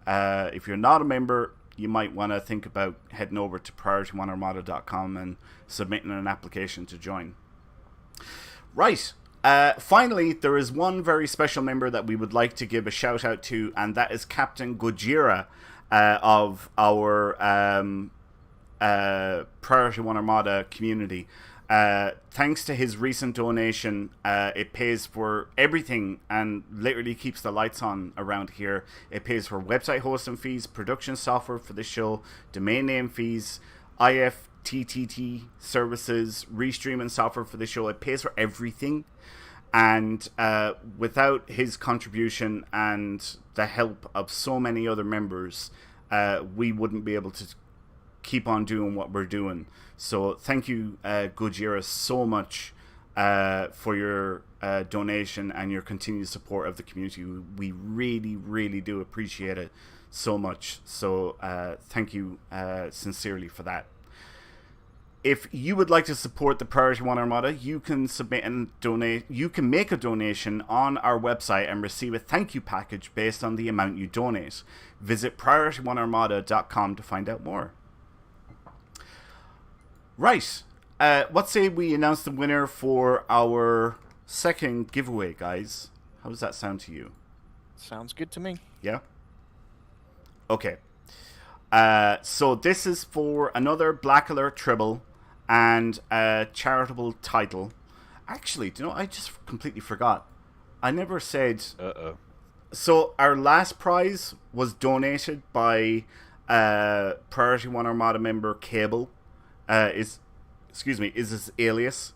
if you're not a member, you might want to think about heading over to priority1armada.com and submitting an application to join. Right. Finally, there is one very special member that we would like to give a shout out to, and that is Captain Gojira of our Priority 1 Armada community. Thanks to his recent donation, it pays for everything and literally keeps the lights on around here. It pays for website hosting fees, production software for the show, domain name fees, IFTTT services, restreaming software for the show. It pays for everything. And without his contribution and the help of so many other members, we wouldn't be able to keep on doing what we're doing. So thank you, Gojira, so much for your donation and your continued support of the community. We really, really do appreciate it so much. So thank you sincerely for that. If you would like to support the Priority 1 Armada, you can submit and donate. You can make a donation on our website and receive a thank you package based on the amount you donate. Visit priority1armada.com to find out more. Right. What say we announce the winner for our second giveaway, guys? How does that sound to you? Sounds good to me. Yeah? Okay. So this is for another Black Alert Tribble and a charitable title. Actually, do you know, I just completely forgot. I never said... Uh-oh. So our last prize was donated by Priority 1 Armada member Cable. Is his alias.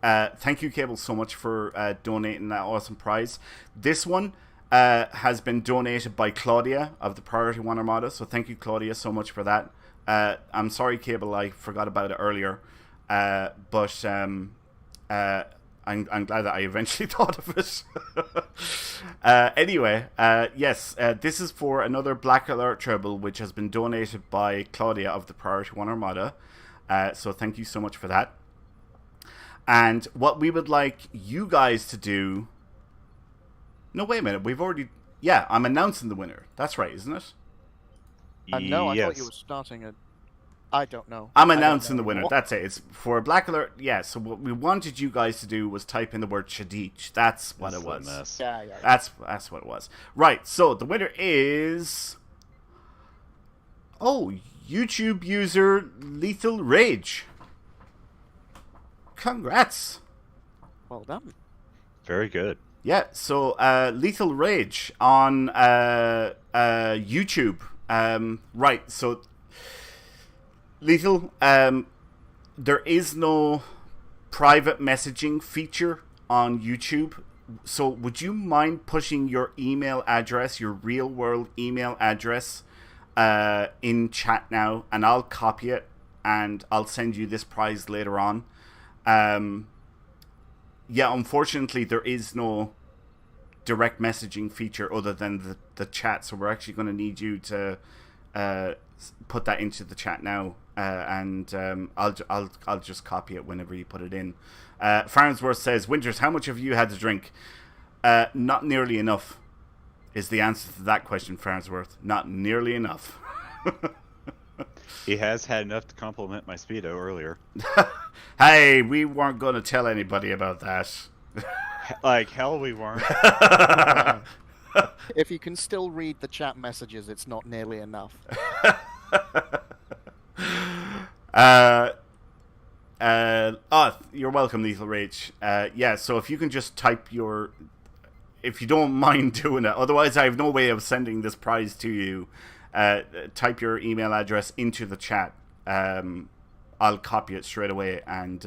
Thank you, Cable, so much for donating that awesome prize. This one has been donated by Claudia of the Priority 1 Armada, so thank you, Claudia, so much for that. I'm sorry, Cable, I forgot about it earlier, but I'm glad that I eventually thought of it. Anyway, yes, this is for another Black Alert Treble, which has been donated by Claudia of the Priority 1 Armada. So thank you so much for that. And what we would like you guys to do... No, wait a minute. We've already... Yeah, I'm announcing the winner. That's right, isn't it? No, I Yes. thought you were starting a... I don't know. I'm I don't announcing know the winner. anymore. That's it. It's for Black Alert. Yeah, so what we wanted you guys to do was type in the word Shadich. That's what This it is a was. mess. Yeah. That's what it was. Right, so the winner is... Oh, YouTube user Lethal Rage. Congrats. Well done. Very good. Yeah, so Lethal Rage on YouTube. Right, so Lethal, there is no private messaging feature on YouTube. So would you mind pushing your email address, your real world email address, in chat now, and I'll copy it and I'll send you this prize later on. Yeah, unfortunately, there is no direct messaging feature other than the chat, so we're actually going to need you to put that into the chat now, and I'll just copy it whenever you put it in. Farnsworth says, Winters, how much have you had to drink? Not nearly enough is the answer to that question, Farnsworth. Not nearly enough. He has had enough to compliment my Speedo earlier. Hey, we weren't going to tell anybody about that. Like hell we weren't. If you can still read the chat messages, it's not nearly enough. You're welcome, Lethal Rage. Yeah, so if you can just type your... If you don't mind doing it. Otherwise, I have no way of sending this prize to you. Type your email address into the chat. I'll copy it straight away, and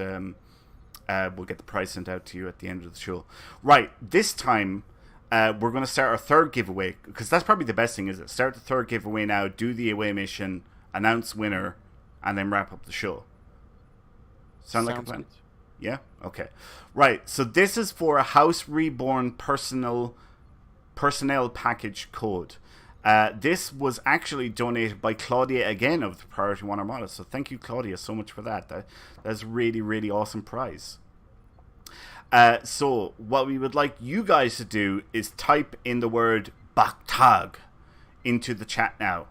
we'll get the prize sent out to you at the end of the show. Right, this time... we're going to start our third giveaway, because that's probably the best thing, is it? Start the third giveaway now, do the away mission, announce winner, and then wrap up the show. Sound like a plan? Good. Yeah? Okay. Right, so this is for a House Reborn personnel package code. This was actually donated by Claudia again of the Priority 1 Armada, so thank you, Claudia, so much for that. That's a really, really awesome prize. So what we would like you guys to do is type in the word Baktag into the chat now.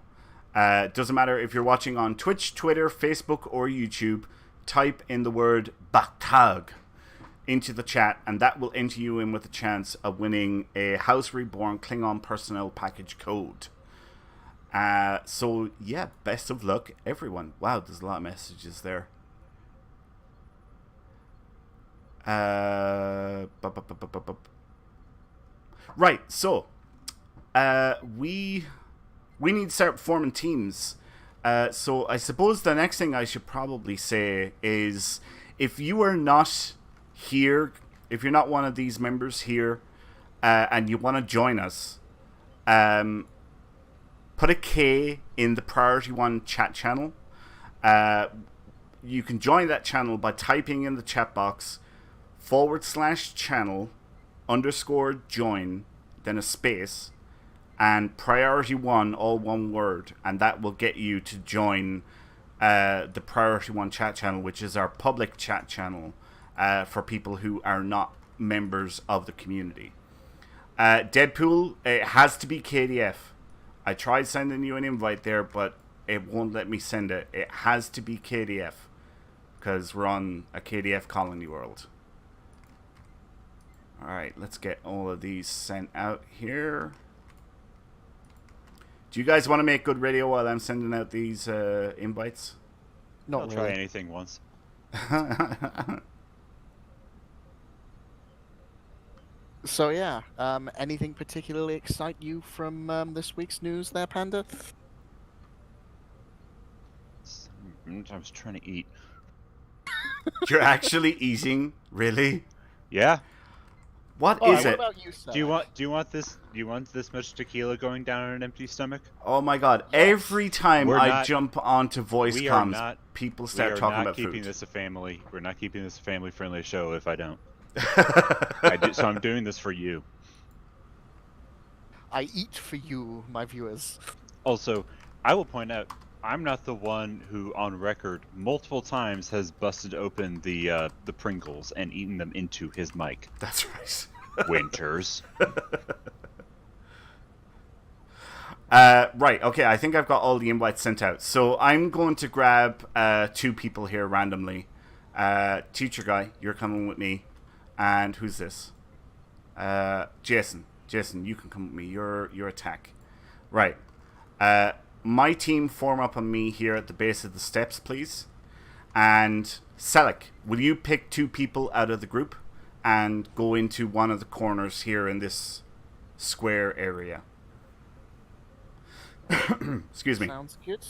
Doesn't matter if you're watching on Twitch, Twitter, Facebook, or YouTube. Type in the word Baktag into the chat, and that will enter you in with a chance of winning a House Reborn Klingon personnel package code. So yeah, best of luck, everyone. Wow, there's a lot of messages there. Right, so we need to start forming teams. So I suppose the next thing I should probably say is, if you are not here, if you're not one of these members here, and you want to join us, put a K in the Priority 1 chat channel. You can join that channel by typing in the chat box /channel_join, then a space, and Priority 1, all one word, and that will get you to join the Priority 1 chat channel, which is our public chat channel for people who are not members of the community. Deadpool, it has to be KDF. I tried sending you an invite there, but it won't let me send it. It has to be KDF, because we're on a KDF colony world. Alright, let's get all of these sent out here. Do you guys want to make good radio while I'm sending out these invites? I'll try anything once. So yeah, anything particularly excite you from this week's news there, Panda? I was trying to eat. You're actually eating? Really? Yeah. What is what it? about you, sir? Do you want this much tequila going down on an empty stomach? Oh my god! Every time jump onto voice comms, people start talking about food. We're not keeping this a family-friendly show if I don't. So I'm doing this for you. I eat for you, my viewers. Also, I will point out, I'm not the one who, on record, multiple times has busted open the Pringles and eaten them into his mic. That's right. Winters. Right, okay, I think I've got all the invites sent out. So I'm going to grab 2 people here randomly. Teacher guy, you're coming with me. And who's this? Jason. Jason, you can come with me. You're attack. Right. My team form up on me here at the base of the steps, please. And Selleck, will you pick 2 people out of the group and go into one of the corners here in this square area? Excuse me. Sounds good.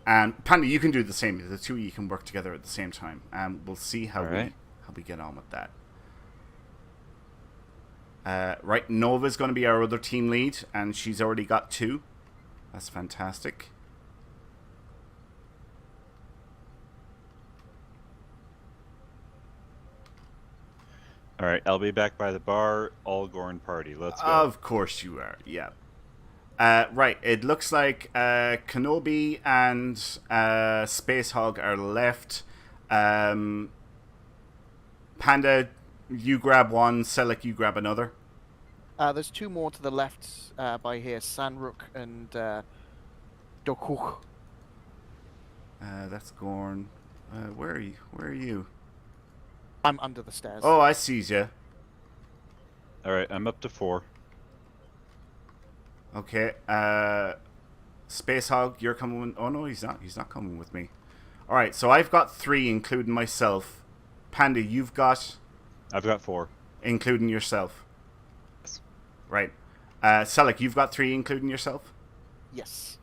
And Panda, you can do the same. The 2 of you can work together at the same time, and we'll see how we get on with that. Right, Nova's going to be our other team lead, and she's already got 2. That's fantastic. All right, I'll be back by the bar. All Gorn party. Let's go. Of course you are. Yeah. Right, it looks like Kenobi and Space Hog are left. Panda, you grab one. Selleck, you grab another. There's 2 more to the left by here, Sanruk and Dokuch. That's Gorn. Where are you? Where are you? I'm under the stairs. Oh, I see you. All right, I'm up to 4. Okay. Space Hog, you're coming with... Oh, no, he's not. He's not coming with me. All right, so I've got 3, including myself. Panda, you've got... I've got 4. Including yourself. Yes. Right. Selec, you've got 3, including yourself? Yes.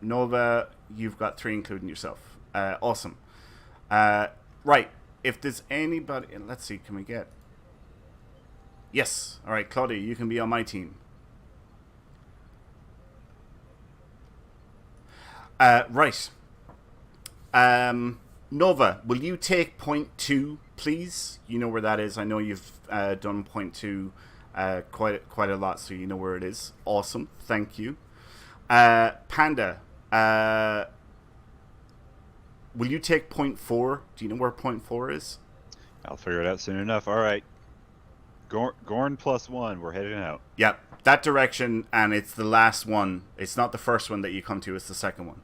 Nova, you've got 3, including yourself. Awesome. Right. If there's anybody... Let's see, can we get... Yes. All right, Claudia, you can be on my team. Right. Nova, will you take point 2, please? You know where that is. I know you've done point 2 quite a lot, so you know where it is. Awesome. Thank you. Panda, will you take point 4? Do you know where point 4 is? I'll figure it out soon enough. All right. Gorn +1. We're heading out. Yep, that direction, and it's the last one. It's not the first one that you come to, it's the second one.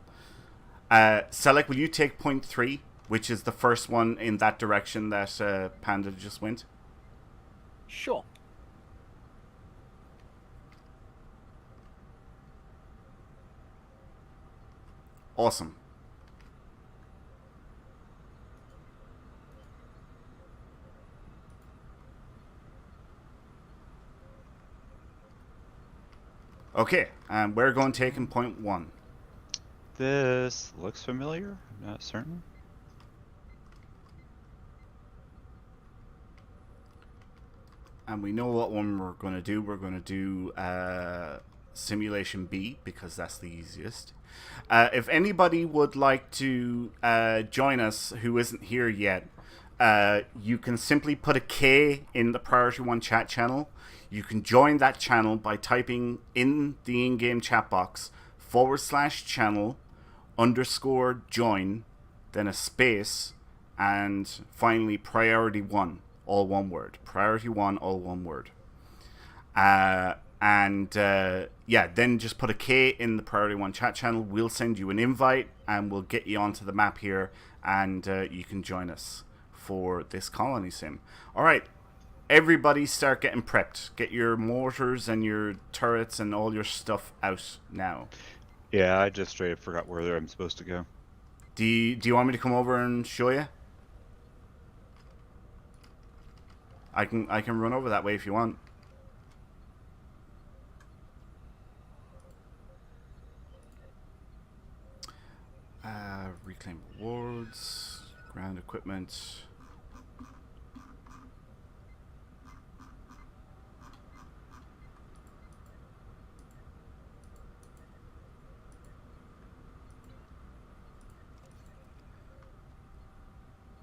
Selec, will you take point 3, which is the first one in that direction that Panda just went? Sure. Awesome. Okay, and we're going taking point 1. This looks familiar. I'm not certain. And we know what one we're going to do. We're going to do Simulation B, because that's the easiest. If anybody would like to join us who isn't here yet, you can simply put a K in the Priority 1 chat channel. You can join that channel by typing in the in-game chat box /channel_join, then a space, and finally Priority 1, all one word. Priority 1, all one word. Yeah, then just put a K in the Priority 1 chat channel. We'll send you an invite, and we'll get you onto the map here, and you can join us for this colony sim. All right. Everybody start getting prepped. Get your mortars and your turrets and all your stuff out now. Yeah, I just straight up forgot where I'm supposed to go. Do you want me to come over and show you? I can run over that way if you want. Reclaim rewards, ground equipment.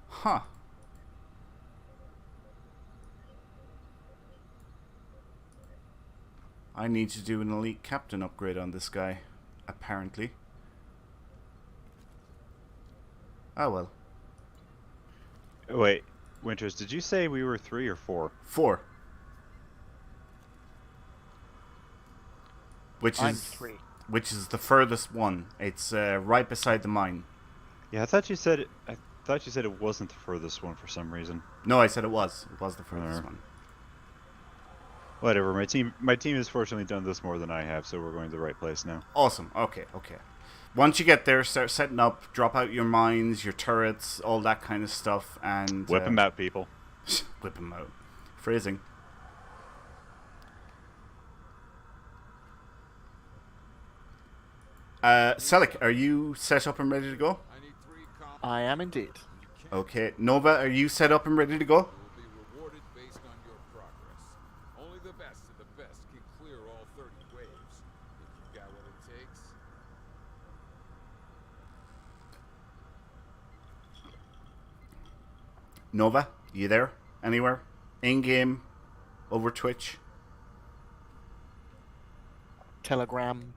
Huh. I need to do an elite captain upgrade on this guy, apparently. Oh well. Wait, Winters, did you say we were 3 or 4? 4. I'm 3. Which is the furthest one. It's right beside the mine. Yeah, I thought you said it wasn't the furthest one for some reason. No, I said it was. It was the furthest one. Whatever. My team has fortunately done this more than I have, so we're going to the right place now. Awesome. Okay. Once you get there, start setting up, drop out your mines, your turrets, all that kind of stuff, and... Whip them out, people. Whip them out. Phrasing. Selec, are you set up and ready to go? I am indeed. Okay. Nova, are you set up and ready to go? Nova, you there? Anywhere? In-game? Over Twitch? Telegram.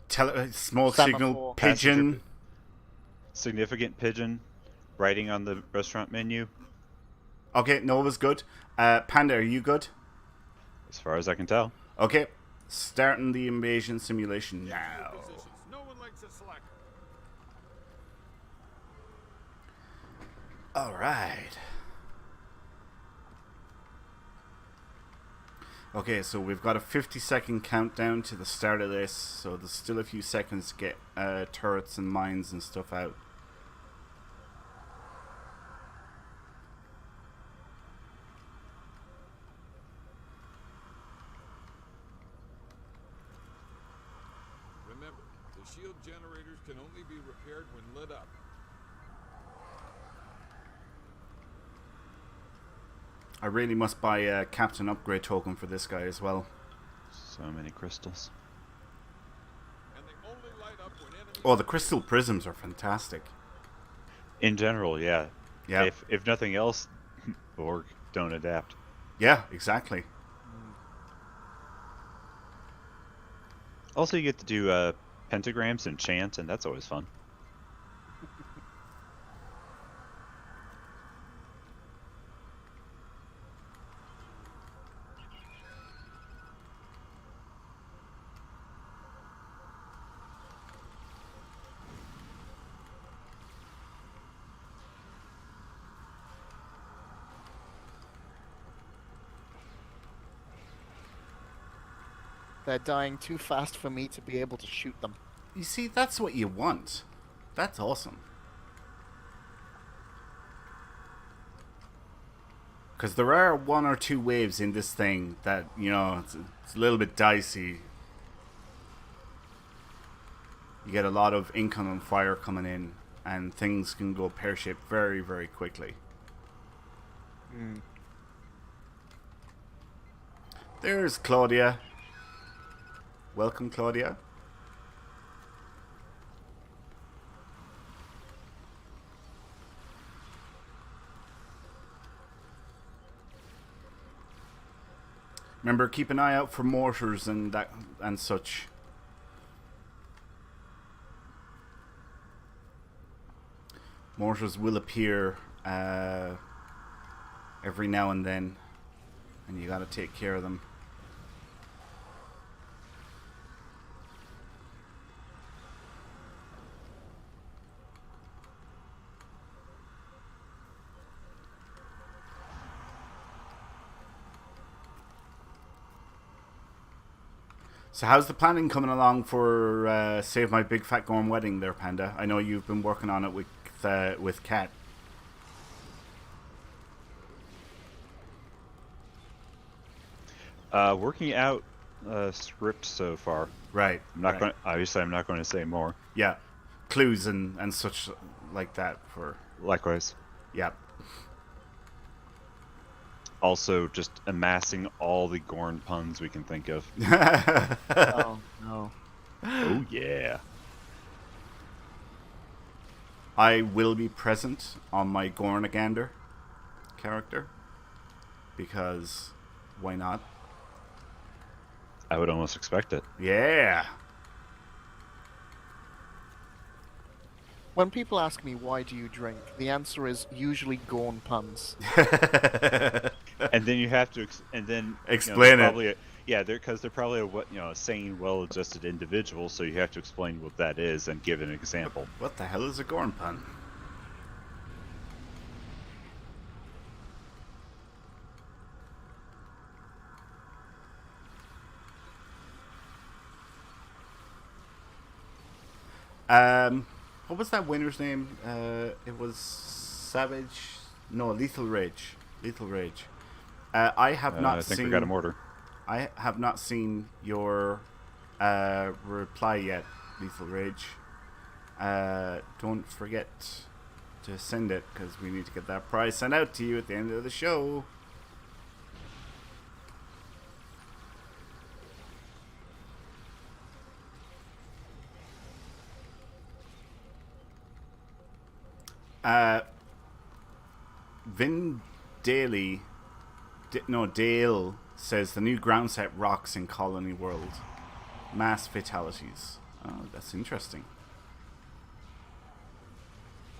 Smoke Semaphore. signal. Pigeon. Significant pigeon. Writing on the restaurant menu. Okay, Nova's good. Panda, are you good? As far as I can tell. Okay. Starting the invasion simulation now. Alright. Okay, so we've got a 50-second countdown to the start of this, so there's still a few seconds to get turrets and mines and stuff out. Remember, the shield generators can only be repaired when lit up. I really must buy a Captain Upgrade token for this guy as well. So many crystals. And they only light up when enemies... Oh, the crystal prisms are fantastic. In general, yeah. Yeah. If nothing else, Borg don't adapt. Yeah, exactly. Also, you get to do pentagrams and chant, and that's always fun. They're dying too fast for me to be able to shoot them. You see, that's what you want. That's awesome. Because there are one or two waves in this thing that, you know, it's a little bit dicey. You get a lot of incoming fire coming in, and things can go pear-shaped very, very quickly. There's Claudia. Welcome, Claudia. Remember, keep an eye out for mortars and that and such. Mortars will appear every now and then, and you gotta take care of them. So how's the planning coming along for Save My Big Fat Gorm Wedding there, Panda? I know you've been working on it with Kat. Working out script so far. Right. I'm not going. Obviously, I'm not going to say more. Yeah. Clues and such like that for... Likewise. Yeah. Also, just amassing all the Gorn puns we can think of. Oh, no. Oh, yeah. I will be present on my Gornagander character. Because why not? I would almost expect it. Yeah. When people ask me why do you drink, the answer is usually Gorn puns. And then you have to, Explain it. probably because they're probably a sane, well-adjusted individual, so you have to explain what that is and give an example. What the hell is a Gorn pun? What was that winner's name? It was Savage. No, Lethal Rage. Lethal Rage. I have not I think seen. we got him order. I have not seen your reply yet, Lethal Rage. Don't forget to send it because we need to get that prize sent out to you at the end of the show. Vin Daly, Dale says the new ground set rocks in Colony World. Mass fatalities. Oh, that's interesting.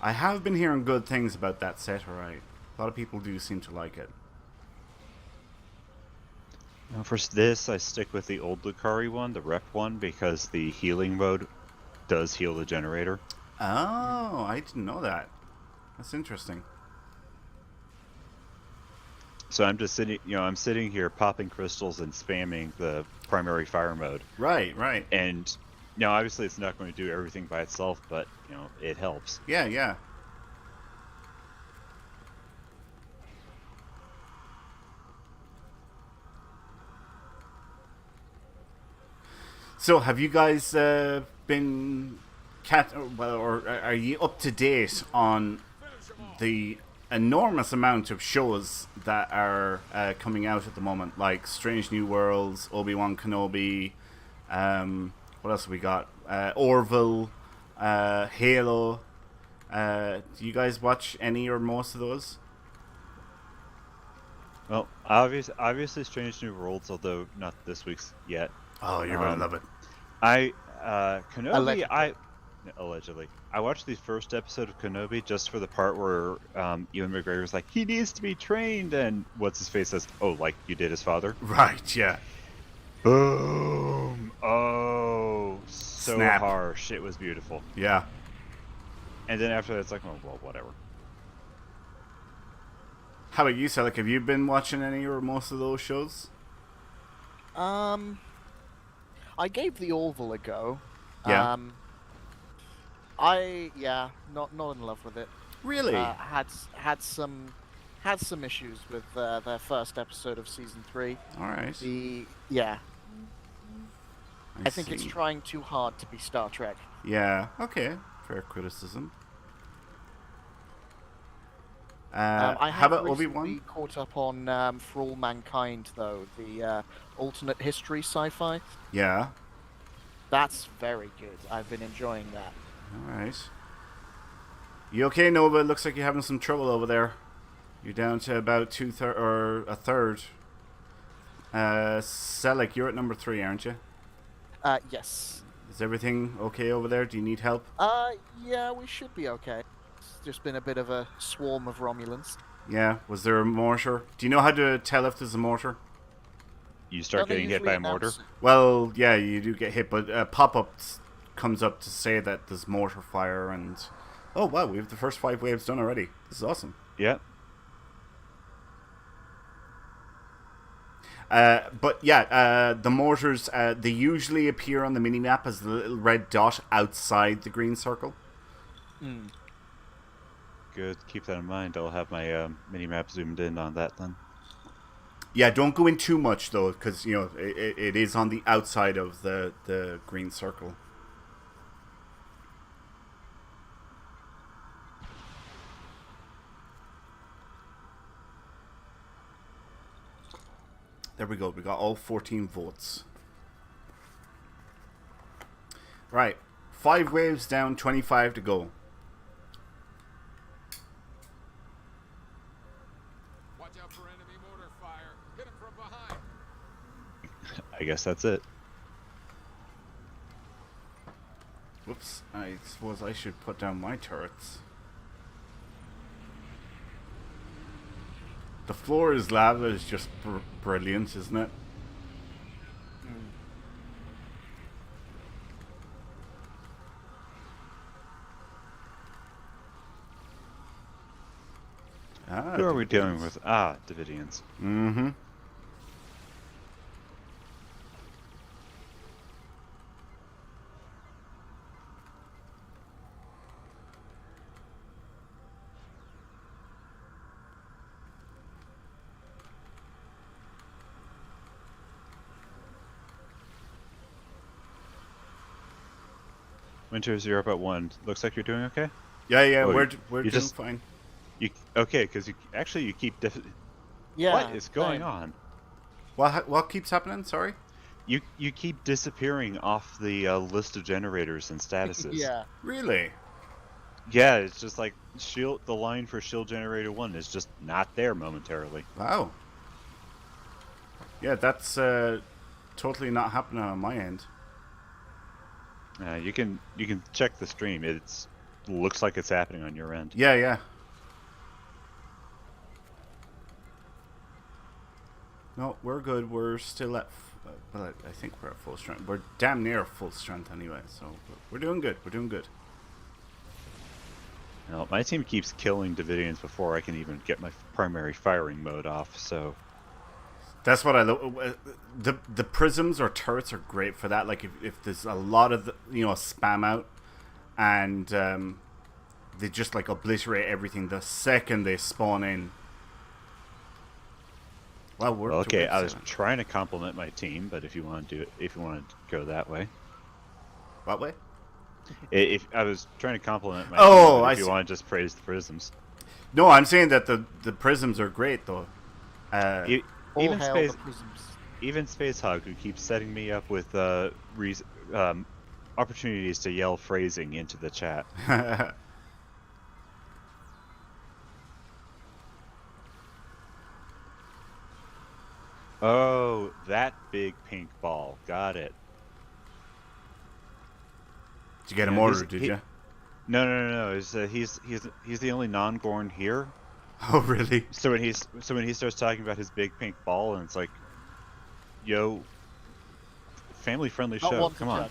I have been hearing good things about that set, alright. A lot of people do seem to like it. Now for this, I stick with the old Lucari one, the rep one, because the healing mode does heal the generator. Oh, I didn't know that. That's interesting. So I'm just sitting, I'm sitting here popping crystals and spamming the primary fire mode. Right, right. And now, obviously, it's not going to do everything by itself, but it helps. Yeah, yeah. So, have you guys been or are you up to date on the enormous amount of shows that are coming out at the moment, like Strange New Worlds, Obi-Wan Kenobi, what else have we got? Orville, Halo. Do you guys watch any or most of those? Well, obviously, Strange New Worlds, although not this week's yet. Oh, you're gonna love it. Kenobi, allegedly. I watched the first episode of Kenobi just for the part where Ewan McGregor's like, he needs to be trained, and what's his face says, oh, like you did his father? Right, yeah. Boom! Oh, so Snap. harsh. It was beautiful. Yeah. And then after that, it's like, oh, well, whatever. How about you, Selleck? Have you been watching any or most of those shows? I gave the Orville a go. Yeah. Not in love with it. Really? Had some issues with their first episode of season 3. All right. I think it's trying too hard to be Star Trek. Yeah. Okay. Fair criticism. I how have about recently Obi-Wan? caught up on For All Mankind, though, the alternate history sci-fi. Yeah. That's very good. I've been enjoying that. All right. You okay, Nova? It looks like you're having some trouble over there. You're down to about a third. Selleck, you're at number 3, aren't you? Yes. Is everything okay over there? Do you need help? Yeah, we should be okay. It's just been a bit of a swarm of Romulans. Yeah. Was there a mortar? Do you know how to tell if there's a mortar? You start getting hit by a mortar? Well, yeah, you do get hit, but a pop-up comes up to say that there's mortar fire, and... Oh, wow, we have the first 5 waves done already. This is awesome. Yeah. The mortars, they usually appear on the mini-map as the little red dot outside the green circle. Mm. Good. Keep that in mind. I'll have my mini-map zoomed in on that then. Yeah, don't go in too much, though, because, it is on the outside of the green circle. There we go. We got all 14 votes. Right. 5 waves down, 25 to go. Watch out for enemy mortar fire. Hit him from behind. I guess that's it. Whoops. I suppose I should put down my turrets. The floor is lava is just brilliant, isn't it? Who are we dealing with? Davidians. Mm-hmm. Winters, you're up at 1. Looks like you're doing okay? Yeah, Oh, we're you doing just- fine. Okay, because you keep... Yeah. What is going same. on? What keeps happening? Sorry? You keep disappearing off the list of generators and statuses. Yeah. Really? Yeah, it's just like the line for shield generator 1 is just not there momentarily. Wow. Yeah, that's totally not happening on my end. You can check the stream. It looks like it's happening on your end. Yeah. No, we're good. We're still at... Well, I think we're at full strength. We're damn near full strength anyway, so we're doing good. We're doing good. Well, my team keeps killing Davidians before I can even get my primary firing mode off, so... That's what I love. The prisms or turrets are great for that. Like if there's a lot of spam out, and they just like obliterate everything the second they spawn in. Well, okay, I was trying to compliment my team, but if you want to do it, if you want to go that way. What way? If I was trying to compliment my team, but if you want to just praise the prisms. No, I'm saying that the prisms are great though. Even Space Hog, who keeps setting me up with opportunities to yell phrasing into the chat. Oh, that big pink ball. Got it. Did you get him ordered? Did you? No. He's the only non-Gorn here. Oh, really? So when he starts talking about his big pink ball, and it's like, yo, family-friendly show. Come on.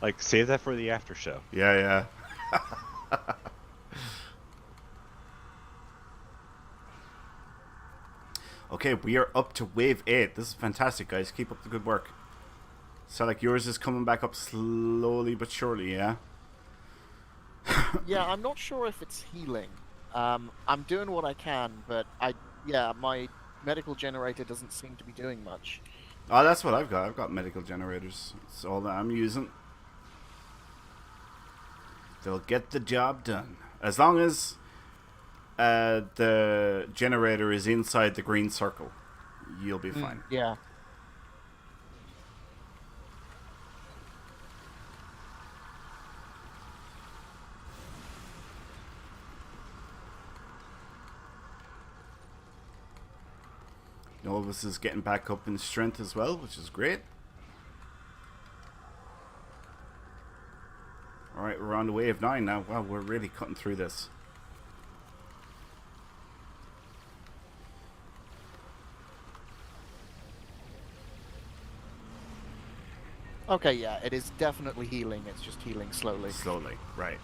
Like, save that for the after show. Yeah. Okay, we are up to wave 8. This is fantastic, guys. Keep up the good work. So, like, yours is coming back up slowly but surely, yeah? Yeah, I'm not sure if it's healing. I'm doing what I can, but my medical generator doesn't seem to be doing much. Oh, that's what I've got. I've got medical generators. That's all that I'm using. They'll get the job done. As long as the generator is inside the green circle, you'll be fine. Yeah. Novus is getting back up in strength as well, which is great. Alright, we're on to wave 9 now. Wow, we're really cutting through this. Okay, yeah, it is definitely healing. It's just healing slowly. Slowly, right.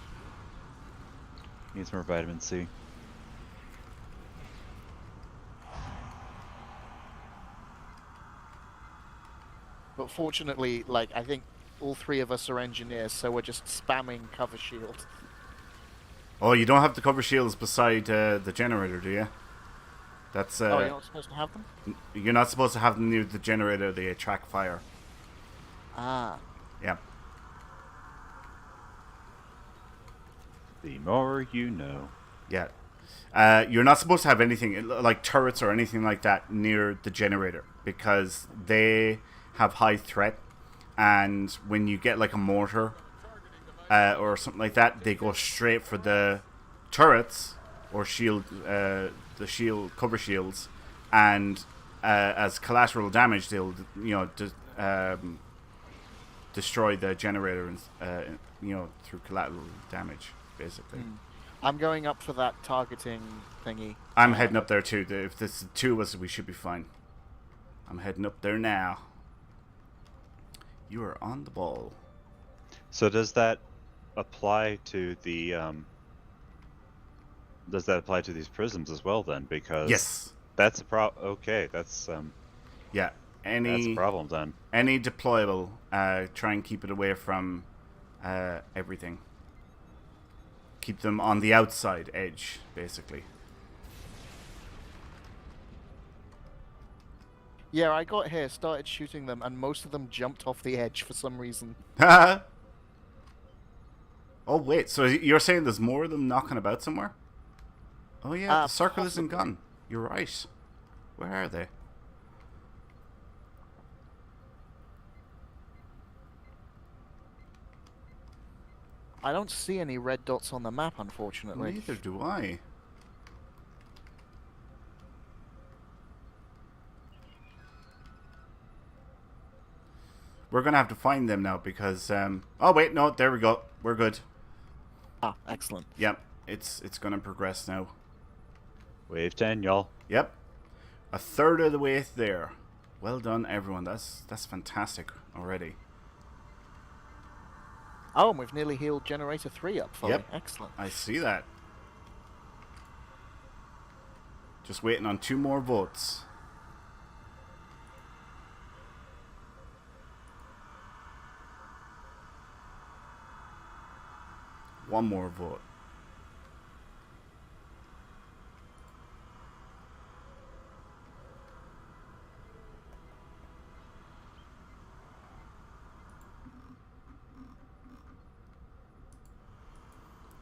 Needs more vitamin C. But fortunately, like, I think all three of us are engineers, so we're just spamming cover shield. Oh, you don't have the cover shields beside the generator, do you? That's oh, you're not supposed to have them? You're not supposed to have them near the generator. They attract fire. Ah. Yeah. The more you know. Yeah. You're not supposed to have anything like turrets or anything like that near the generator because they have high threat, and when you get like a mortar or something like that, they go straight for the turrets or shield, the shield cover shields, and as collateral damage, they'll destroy the generator, through collateral damage, basically. I'm going up for that targeting thingy. I'm heading up there too. If there's the two of us, we should be fine. I'm heading up there now. You are on the ball. So does that apply to the does that apply to these prisms as well then? Because yes, that's a okay, that's yeah. That's a problem then. Any deployable, try and keep it away from everything. Keep them on the outside edge, basically. Yeah, I got here, started shooting them, and most of them jumped off the edge for some reason. Oh, wait, so you're saying there's more of them knocking about somewhere? Oh, yeah, the circle isn't gone. You're right. Where are they? I don't see any red dots on the map, unfortunately. Neither do I. We're going to have to find them now because... oh, wait, no, there we go. We're good. Ah, excellent. Yep, it's going to progress now. Wave 10, y'all. Yep. A third of the way there. Well done, everyone. That's fantastic already. Oh, and we've nearly healed Generator 3 up fully. Yep. Excellent. I see that. Just waiting on 2 more votes. One more vote.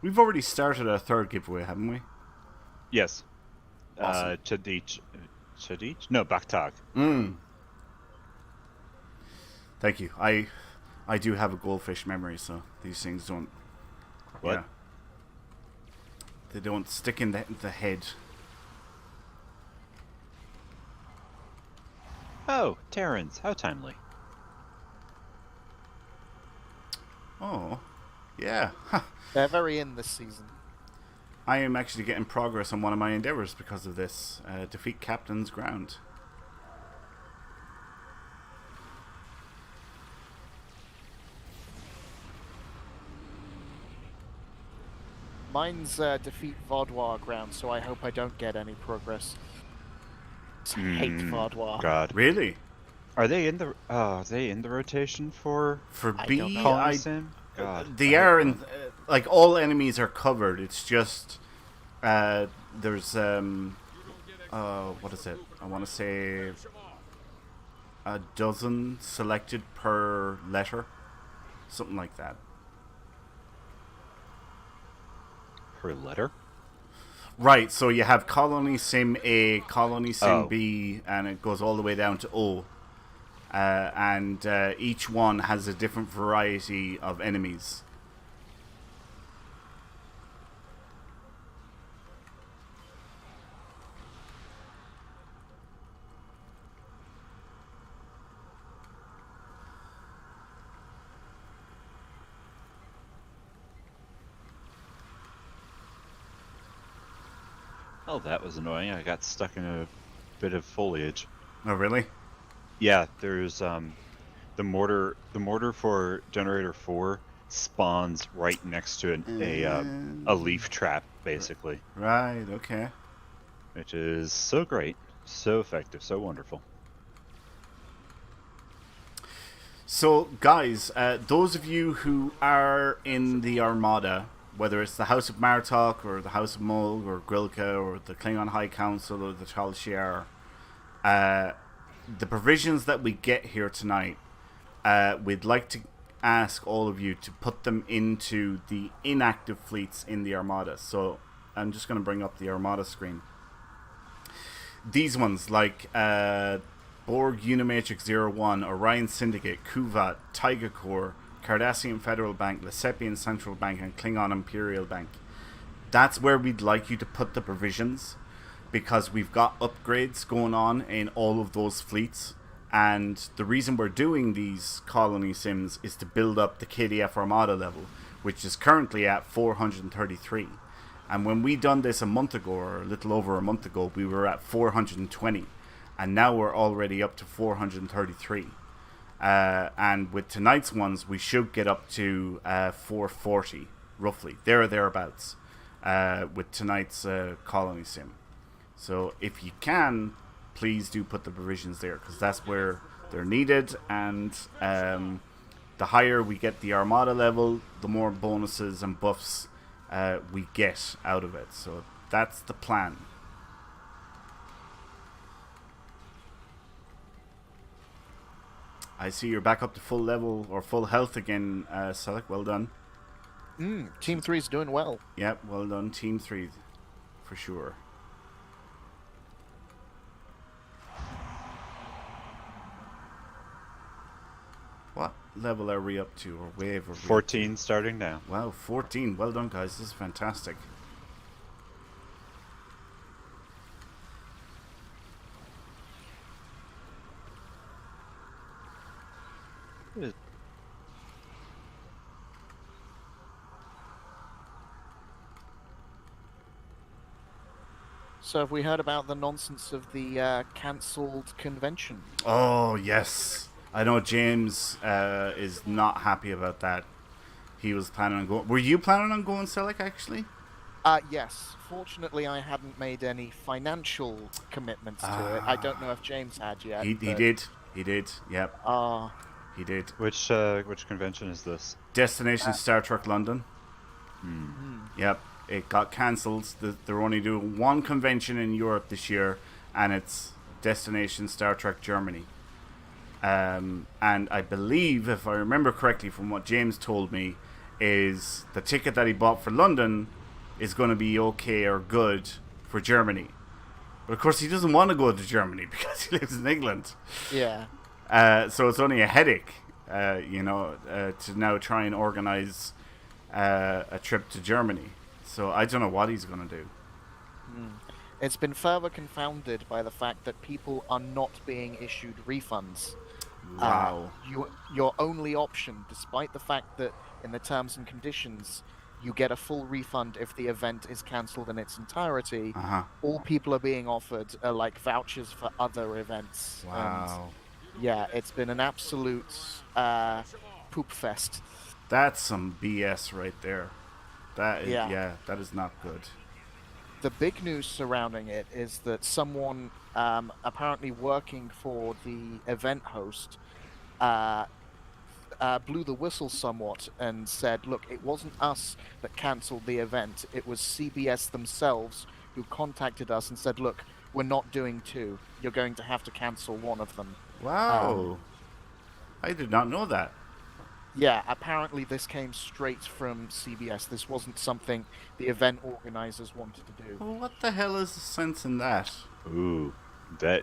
We've already started our 3rd giveaway, haven't we? Yes. Awesome. Chadich? No, Baktag. Thank you. I do have a goldfish memory, so these things don't... What? Yeah. They don't stick in the head. Oh, Terrans, how timely. Oh, yeah. Huh. They're very in this season. I am actually getting progress on one of my endeavors because of this. Defeat Captain's Ground. Mine's defeat Vaudois ground, so I hope I don't get any progress. I hate Vaudois. God. Really? Are they in the rotation for I B, don't know. Colony Sim? God. they I are hope in... not. like, all enemies are covered. It's just... there's... what is it? I want to say... a dozen selected per letter. Something like that. Per letter? Right, so you have Colony Sim A, Colony Sim Oh. B, and it goes all the way down to O. And each one has a different variety of enemies. Oh, that was annoying. I got stuck in a bit of foliage. Oh, really? Yeah, there's the mortar for generator 4 spawns right next to a leaf trap, basically, Right, okay. which is so great, so effective, so wonderful. So, guys, those of you who are in the Armada, whether it's the House of Martok, or the House of Mulg, or Grilka, or the Klingon High Council, or the Tal Shiar, the provisions that we get here tonight, we'd like to ask all of you to put them into the inactive fleets in the Armada. So, I'm just going to bring up the Armada screen. These ones, like Borg Unimatrix 01, Orion Syndicate, Kuvat, Tyga Corps, Cardassian Federal Bank, Lesepian Central Bank, and Klingon Imperial Bank. That's where we'd like you to put the provisions, because we've got upgrades going on in all of those fleets. And the reason we're doing these colony sims is to build up the KDF Armada level, which is currently at 433. And when we done this a month ago, or a little over a month ago, we were at 420. And now we're already up to 433. And with tonight's ones, we should get up to 440, roughly. There or thereabouts, with tonight's colony sim. So if you can, please do put the provisions there, because that's where they're needed. And the higher we get the Armada level, the more bonuses and buffs we get out of it. So that's the plan. I see you're back up to full level, or full health again, Selleck. Well done. Team 3's doing well. Yep, well done, Team 3, for sure. What level are we up to, or wave? Are we up to? 14 starting now. Wow, 14. Well done, guys. This is fantastic. So have we heard about the nonsense of the cancelled convention? Oh, yes. I know James is not happy about that. he was planning on going. Were you planning on going, Selleck, actually? Yes. Fortunately, I hadn't made any financial commitments to it. I don't know if James had yet. He did. He did. Yep. He did. Which convention is this? Destination Star Trek London. Hmm. Yep. It got cancelled. They're only doing one convention in Europe this year, and it's Destination Star Trek Germany. And I believe, if I remember correctly from what James told me, is the ticket that he bought for London is going to be okay or good for Germany. But of course he doesn't want to go to Germany because he lives in England. Yeah. So it's only a headache, to now try and organise a trip to Germany. So I don't know what he's going to do. It's been further confounded by the fact that people are not being issued refunds. Wow. Your only option, despite the fact that in the terms and conditions you get a full refund if the event is cancelled in its entirety, all people are being offered are like vouchers for other events. Wow. And yeah, it's been an absolute poop fest. That's some BS right there. That is, that is not good. The big news surrounding it is that someone apparently working for the event host blew the whistle somewhat and said, look, it wasn't us that cancelled the event. It was CBS themselves who contacted us and said, look, we're not doing two. You're going to have to cancel one of them. Wow. I did not know that. Yeah, apparently this came straight from CBS. This wasn't something the event organizers wanted to do. Well, what the hell is the sense in that? Ooh,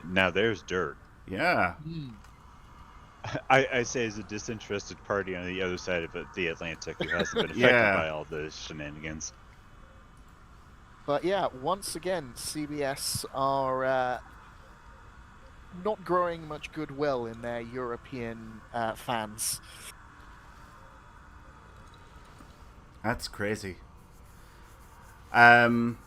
now there's dirt. Yeah. I say as a disinterested party on the other side of the Atlantic who hasn't been affected by all the shenanigans. But yeah, once again, CBS are not growing much goodwill in their European fans. That's crazy. Papa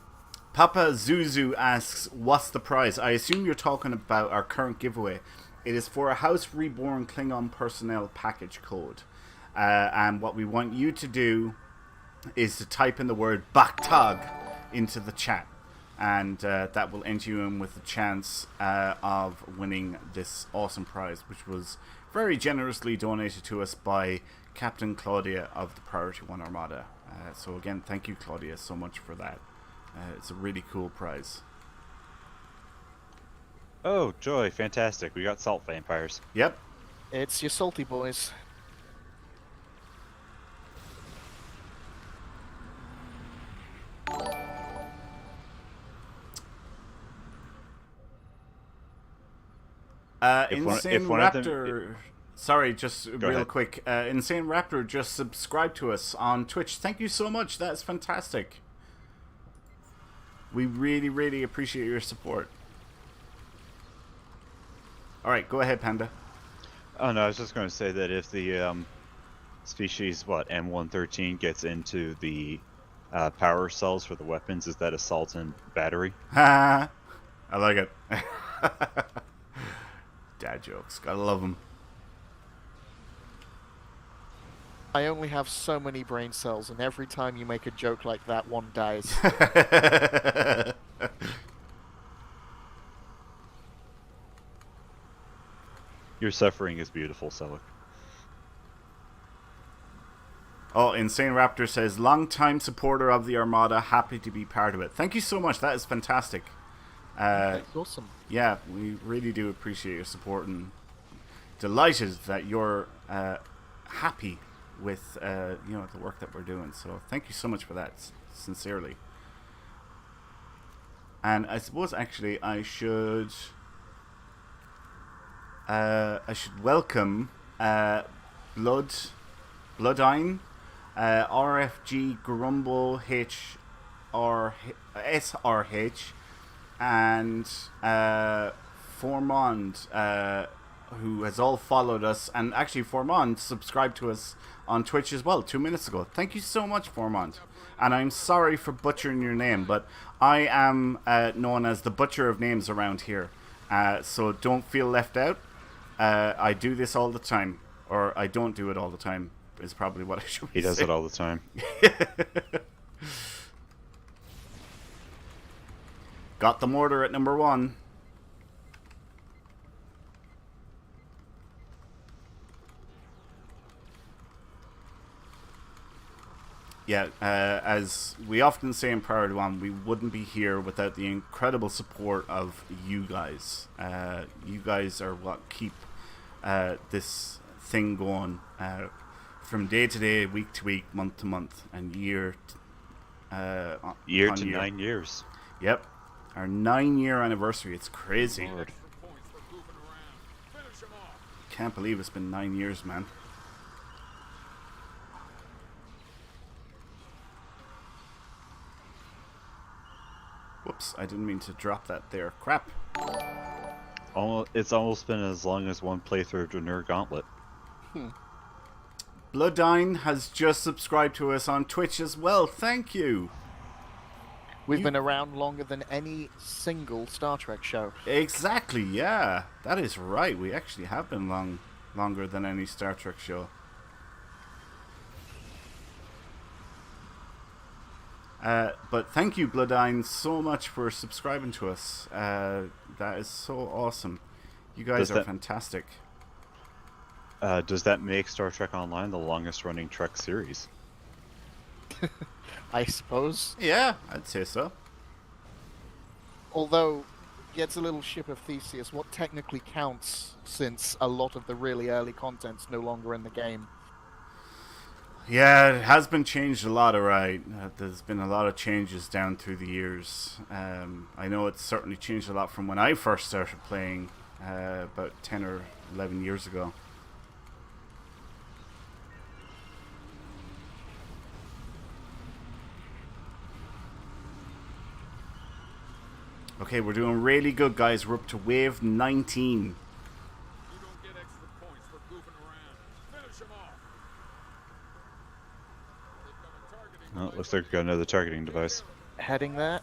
Zuzu asks, what's the prize? I assume you're talking about our current giveaway. It is for a House Reborn Klingon personnel package code. And what we want you to do is to type in the word Baktag into the chat. And that will enter you in with the chance of winning this awesome prize, which was very generously donated to us by Captain Claudia of the Priority 1 Armada. So again, thank you, Claudia, so much for that. It's a really cool prize. Oh, joy, fantastic. We got salt vampires. Yep. It's your salty boys. Insane Raptor... Sorry, just real quick. Insane Raptor just subscribed to us on Twitch. Thank you so much. That's fantastic. We really, really appreciate your support. Alright, go ahead, Panda. Oh, no, I was just going to say that if the species, M113 gets into the power cells for the weapons, is that assault and battery? Ha! I like it. Dad jokes. Gotta love them. I only have so many brain cells, and every time you make a joke like that, one dies. Your suffering is beautiful, Selleck. Oh, Insane Raptor says, long-time supporter of the Armada, happy to be part of it. Thank you so much. That is fantastic. That's awesome. Yeah, we really do appreciate your support and delighted that you're happy with the work that we're doing. So thank you so much for that, sincerely. And I suppose actually I should welcome Bloodine, RFG Grumble SRH, and Formond, who has all followed us, and actually Formond subscribed to us on Twitch as well 2 minutes ago. Thank you so much, Formond. And I'm sorry for butchering your name, but I am known as the butcher of names around here. So don't feel left out. I do this all the time, or I don't do it all the time. is probably what I should He does say. it all the time. Got the mortar at number 1. Yeah, as we often say in Priority 1, we wouldn't be here without the incredible support of you guys. You guys are what keep this thing going from day to day, week to week, month to month, and year to Year to 9 years. Yep. Our 9-year anniversary. It's crazy. Lord. Extra points for goofing around. Finish 'em off. Can't believe it's been 9 years, man. Whoops, I didn't mean to drop that there. Crap. It's almost been as long as one playthrough of Nerd Gauntlet. Bloodine has just subscribed to us on Twitch as well. Thank you. We've been around longer than any single Star Trek show. Exactly, yeah. That is right. We actually have been longer than any Star Trek show. But thank you, Bloodine, so much for subscribing to us. That is so awesome. You guys are fantastic. Does that make Star Trek Online the longest running Trek series? I suppose. Yeah, I'd say so. Although, it's a little ship of Theseus. What technically counts, since a lot of the really early content's no longer in the game? Yeah, it has been changed a lot, alright. There's been a lot of changes down through the years. I know it's certainly changed a lot from when I first started playing about 10 or 11 years ago. Okay, we're doing really good, guys. We're up to wave 19. You don't get extra points for goofing around. Finish 'em off. They've got a targeting Oh, device. looks like we've got another targeting device. Heading there.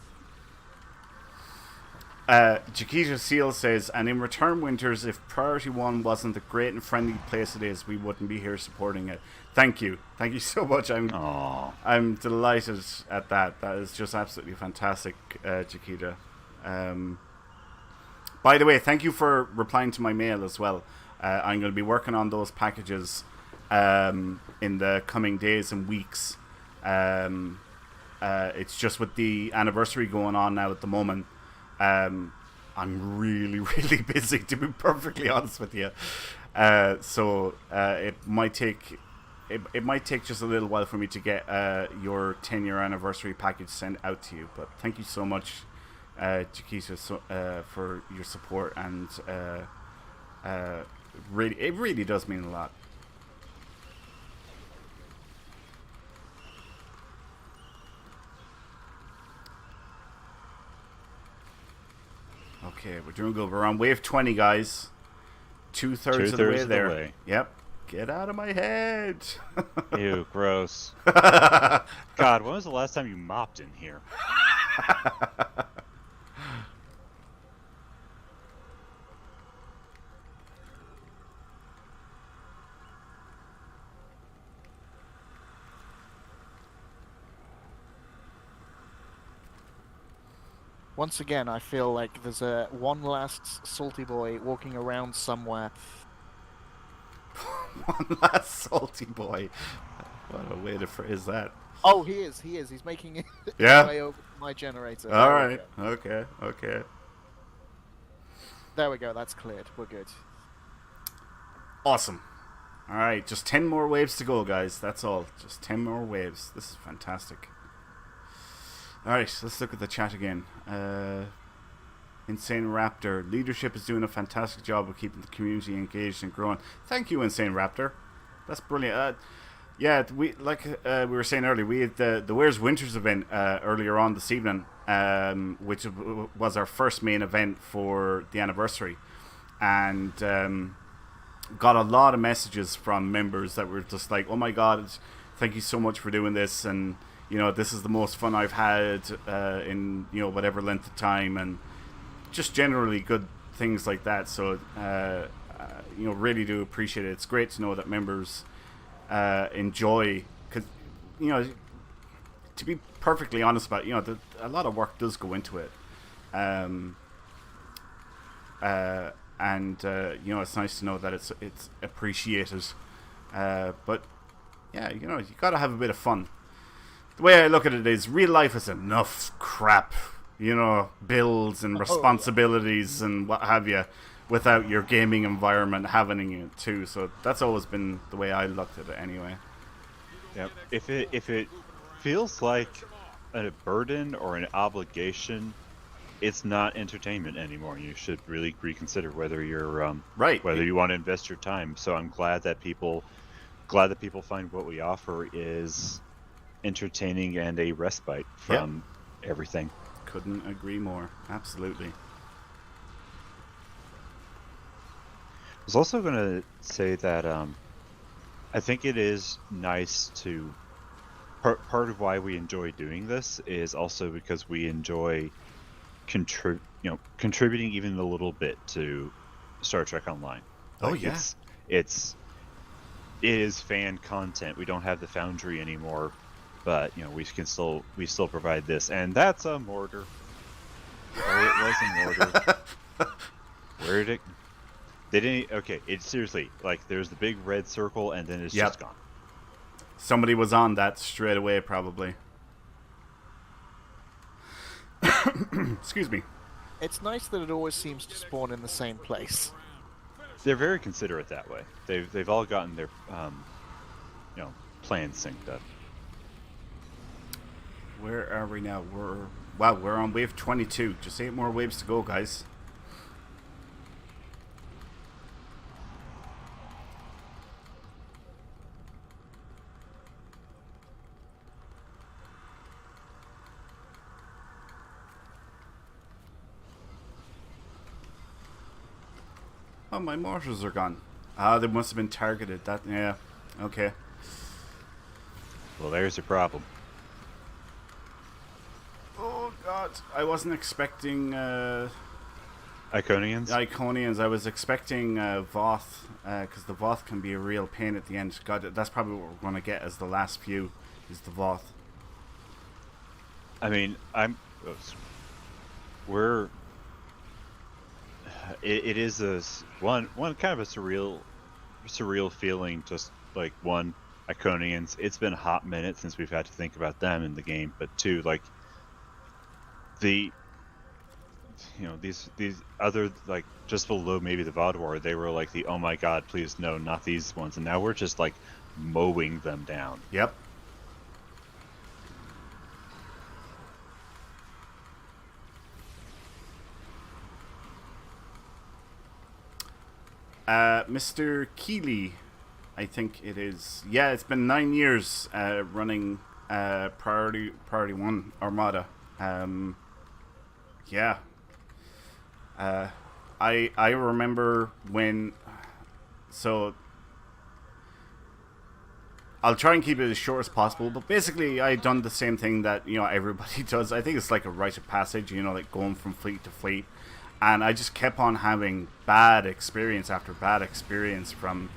Chiquita Seal says, and in return, Winters, if Priority 1 wasn't the great and friendly place it is, we wouldn't be here supporting it. Thank you. Thank you so much. Aww. I'm delighted at that. That is just absolutely fantastic, Chiquita. By the way, thank you for replying to my mail as well. I'm going to be working on those packages in the coming days and weeks. It's just with the anniversary going on now at the moment. I'm really, really busy, to be perfectly honest with you. So it might take just a little while for me to get your 10-year anniversary package sent out to you. But thank you so much, Chiquita, for your support, and it really does mean a lot. Okay, we're doing good. We're on wave 20, guys. Two-thirds of the way there. Yep. Get out of my head. Ew, gross. God, when was the last time you mopped in here? Once again, I feel like there's one last salty boy walking around somewhere. One last salty boy. What a way to phrase that. Oh, he is. He's making it Yeah. way over my generator. All There we right. go. Okay. There we go. That's cleared. We're good. Awesome. All right, just 10 more waves to go, guys. That's all. Just 10 more waves. This is fantastic. All right, let's look at the chat again. Insane Raptor. Leadership is doing a fantastic job of keeping the community engaged and growing. Thank you, Insane Raptor. That's brilliant. Yeah, we were saying earlier, we had the Where's Winters event earlier on this evening, which was our first main event for the anniversary, and got a lot of messages from members that were just like, "Oh my God, thank you so much for doing this," and this is the most fun I've had in whatever length of time, and just generally good things like that. So really do appreciate it. It's great to know that members enjoy, because to be perfectly honest about it, a lot of work does go into it, and it's nice to know that it's appreciated, but yeah, you gotta have a bit of fun. The way I look at it is, real life is enough crap, bills and responsibilities and what have you, without your gaming environment having it too. So that's always been the way I looked at it anyway. Yep. If it feels like a burden or an obligation, it's not entertainment anymore. You should really reconsider whether you're right, whether you want to invest your time. So I'm glad that people find what we offer is entertaining and a respite from everything. Couldn't agree more. Absolutely. I was also going to say that I think it is nice to part of why we enjoy doing this is also because we enjoy contributing even a little bit to Star Trek Online. It is fan content. We don't have the Foundry anymore, but we still provide this, and that's a mortar. Or it was a mortar. Where did it? They didn't. Okay, it's seriously there's the big red circle, and then it's just gone. Somebody was on that straight away, probably. Excuse me. It's nice that it always seems to spawn in the same place. They're very considerate that way. They've all gotten their plans synced up. Where are we now? We're on wave 22. Just 8 more waves to go, guys. Oh, my mortars are gone. They must have been targeted. Yeah. Okay. Well, there's your problem. Oh, God. I wasn't expecting... Iconians? Iconians. I was expecting Voth, because the Voth can be a real pain at the end. God, that's probably what we're going to get as the last few, is the Voth. I mean, It is one kind of a surreal feeling. Just like one, Iconians. It's been a hot minute since we've had to think about them in the game. But two, these other just below maybe the Vaadwaur, they were like the oh my god, please no, not these ones. And now we're just mowing them down. Yep. Mr. Keeley, I think it is. Yeah, it's been 9 years running Priority 1 Armada. Yeah. I remember when... So... I'll try and keep it as short as possible, but basically I had done the same thing that, everybody does. I think it's like a rite of passage, going from fleet to fleet. And I just kept on having bad experience after bad experience from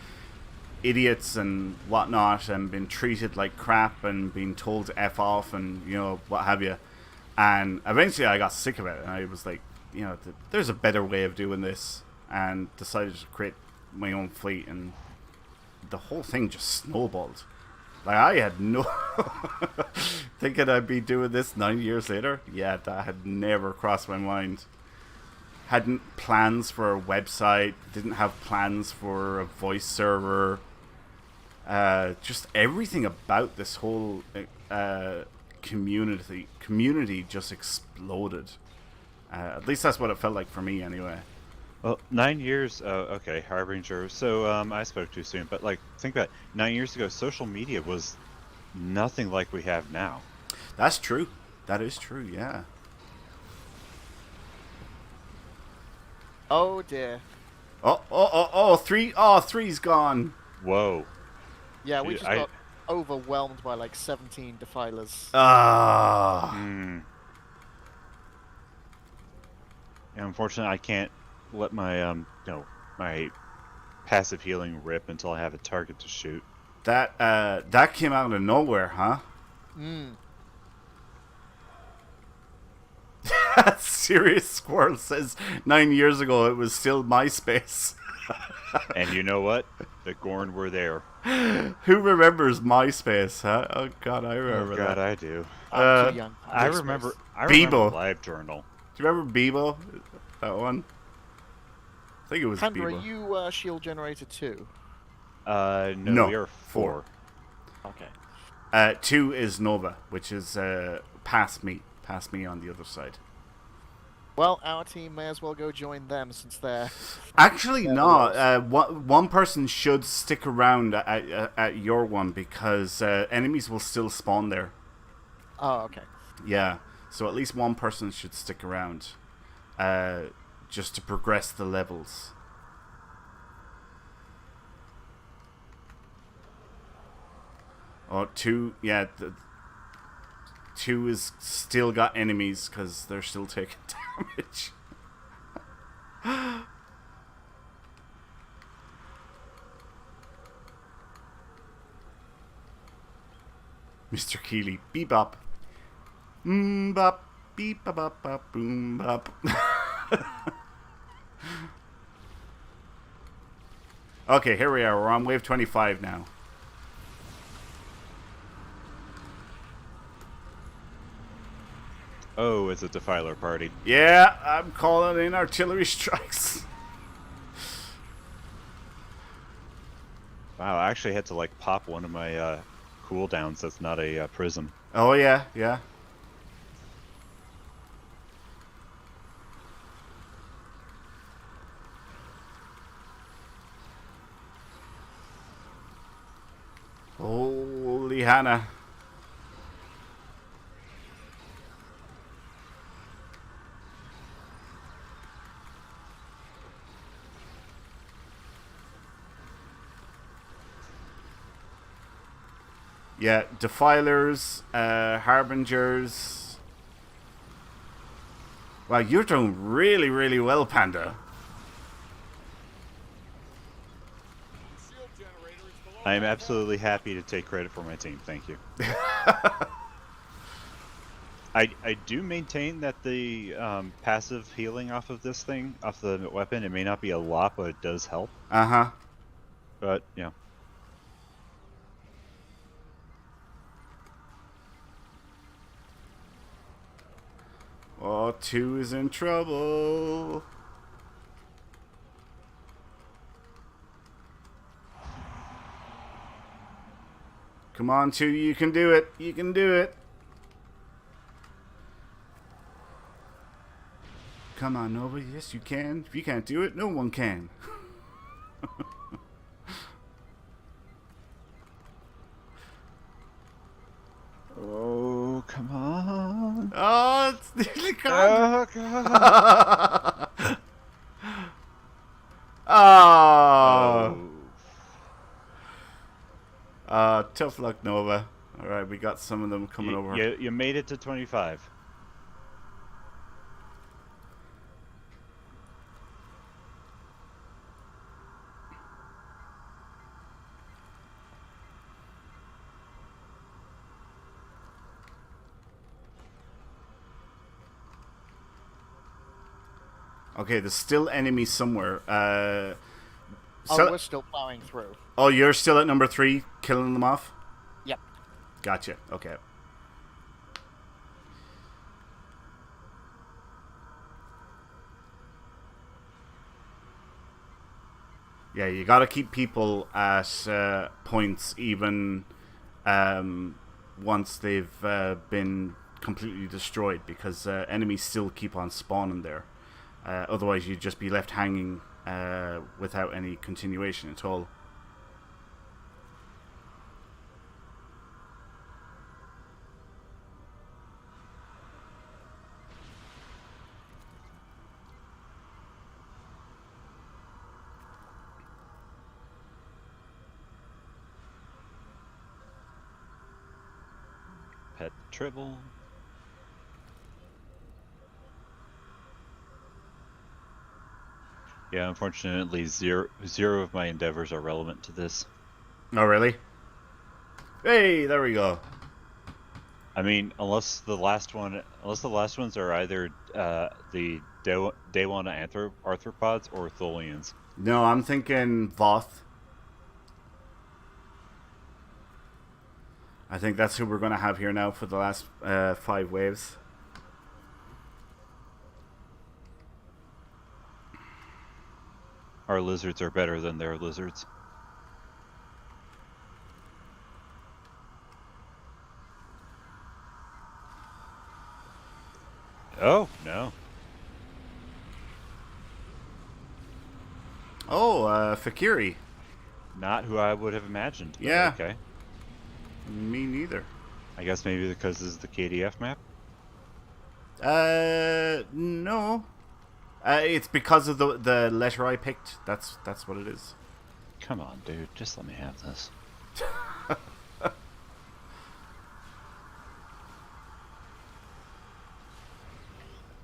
idiots and whatnot, and being treated like crap and being told to F off and, what have you. And eventually I got sick of it, and I was like, there's a better way of doing this, and decided to create my own fleet, and the whole thing just snowballed. I had no... Thinking I'd be doing this 9 years later? Yeah, that had never crossed my mind. Hadn't plans for a website, didn't have plans for a voice server. Just everything about this whole community just exploded. At least that's what it felt like for me anyway. Well, 9 years, okay, Harbinger. So I spoke too soon, but think about it. 9 years ago, social media was nothing like we have now. That's true. That is true, yeah. Oh dear. Three's gone. Whoa. Yeah, we just got overwhelmed by 17 defilers. Ah. Yeah, unfortunately, I can't let my my passive healing rip until I have a target to shoot. That came out of nowhere, huh? Serious Squirrel says 9 years ago it was still MySpace. And you know what? The Gorn were there. Who remembers MySpace, huh? Oh god, I remember Oh god, that. I do. I'm too young. I remember Bebo. LiveJournal. Do you remember Bebo? That one? I think it was Panda, are Bebo. you Shield Generator 2? No, we are 4. Okay. 2 is Nova, which is past me on the other side. Well, our team may as well go join them since they're... Actually, no. One person should stick around at your one because enemies will still spawn there. Oh, okay. Yeah, so at least one person should stick around just to progress the levels. Oh, 2, yeah. 2 is still got enemies because they're still taking damage. Mr. Keeley, bebop. Bop, beep, bop, bop, bop, boom, bop. Okay, here we are. We're on wave 25 now. Oh, it's a Defiler party. Yeah, I'm calling in artillery strikes. Wow, I actually had to like pop one of my cooldowns that's not a prism. Oh, yeah, yeah. Holy Hannah. Yeah, Defilers, Harbingers. Wow, you're doing really, really well, Panda. Shield generator is below. I am absolutely happy to take credit for my team. Thank you. I do maintain that the passive healing off of this thing, off the weapon, it may not be a lot, but it does help. Uh-huh. But, yeah. Oh, 2 is in trouble. Come on, 2, you can do it. You can do it. Come on, Nova. Yes, you can. If you can't do it, no one can. Oh, come on. Oh, it's nearly gone. Oh, God. Oh. Tough luck, Nova. Alright, we got some of them coming over. You made it to 25. Okay, there's still enemies somewhere. Oh, we're still plowing through. Oh, you're still at number 3, killing them off? Yep. Gotcha. Okay. Yeah, you gotta keep people at points even once they've been completely destroyed, because enemies still keep on spawning there. Otherwise, you'd just be left hanging without any continuation at all. Pet Tribble. Yeah, unfortunately, zero of my endeavors are relevant to this. Oh, really? Hey, there we go. I mean, unless the last ones are either the Dawana arthropods or Tholians. No, I'm thinking Voth. I think that's who we're going to have here now for the last 5 waves. Our lizards are better than their lizards. Oh, no. Oh, Fakiri. Not who I would have imagined. Yeah. Okay. Me neither. I guess maybe because this is the KDF map? No. It's because of the letter I picked. That's what it is. Come on, dude. Just let me have this.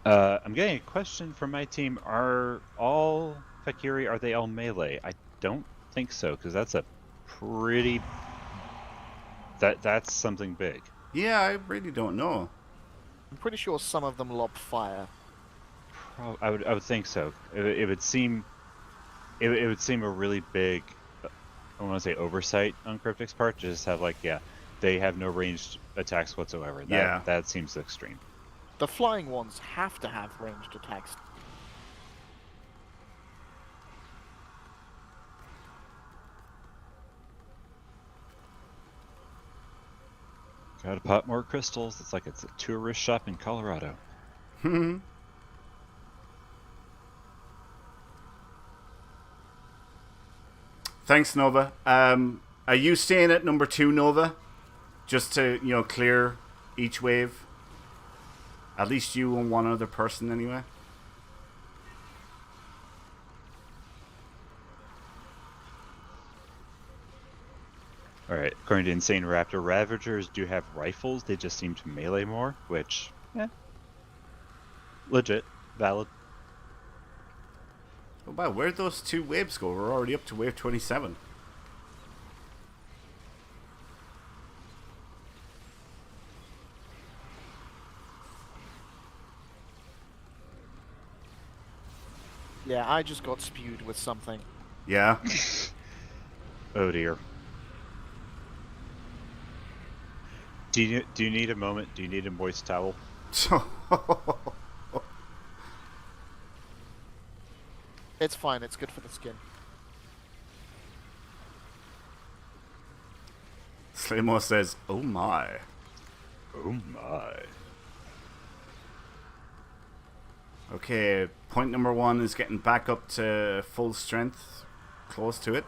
I'm getting a question from my team. Are all Fakiri, are they all melee? I don't think so, because that's a pretty... That's something big. Yeah, I really don't know. I'm pretty sure some of them lob fire. I would think so. It would seem a really big, I want to say oversight on Cryptic's part. Just have they have no ranged attacks whatsoever. That seems extreme. The flying ones have to have ranged attacks. Gotta pop more crystals. It's like it's a tourist shop in Colorado. Thanks, Nova. Are you staying at number 2, Nova? Just to, clear each wave? At least you and one other person, anyway. Alright, according to Insane Raptor, Ravagers do have rifles. They just seem to melee more, which, legit, valid. Oh, wow, where'd those 2 waves go? We're already up to wave 27. Yeah, I just got spewed with something. Yeah. Oh dear. Do you need a moment? Do you need a moist towel? It's fine, it's good for the skin. Slaymo says, oh my. Oh my. Okay, point number 1 is getting back up to full strength. Close to it.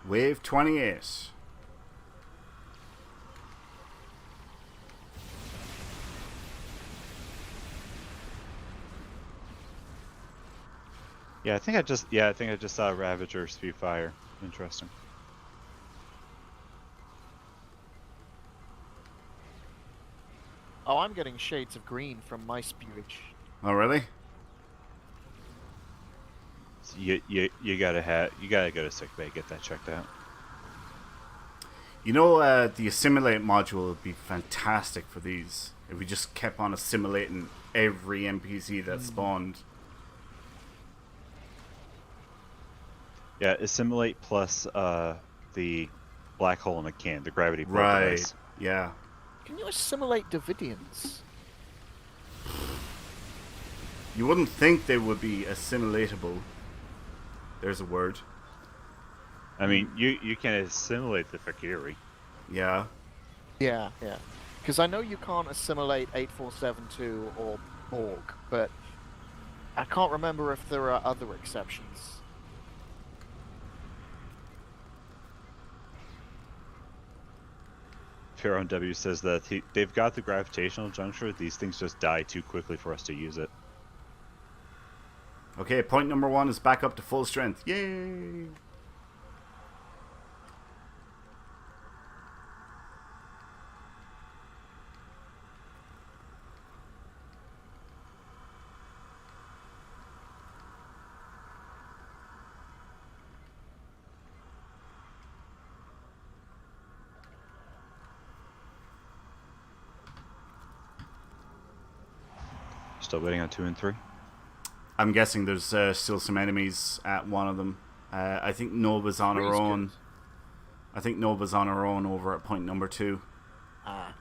Wave 28. Yeah, I think I just saw a Ravager spew fire. Interesting. Oh, I'm getting shades of green from my spewage. Oh, really? So you gotta go to sickbay, get that checked out. The assimilate module would be fantastic for these. If we just kept on assimilating every NPC that spawned. Yeah, assimilate plus the black hole in a can, the gravity probe Right. device. Yeah. Can you assimilate Davidians? You wouldn't think they would be assimilatable. There's a word. I mean, you can assimilate the Fakiri. Yeah. Yeah. Because I know you can't assimilate 8472 or Borg, but I can't remember if there are other exceptions. Pharaoh W says that they've got the gravitational juncture. These things just die too quickly for us to use it. Okay, point number 1 is back up to full strength. Yay! Still waiting on 2 and 3. I'm guessing there's still some enemies at one of them. I think Nova's on her Three's own. good. I think Nova's on her own over at point number 2. Ah.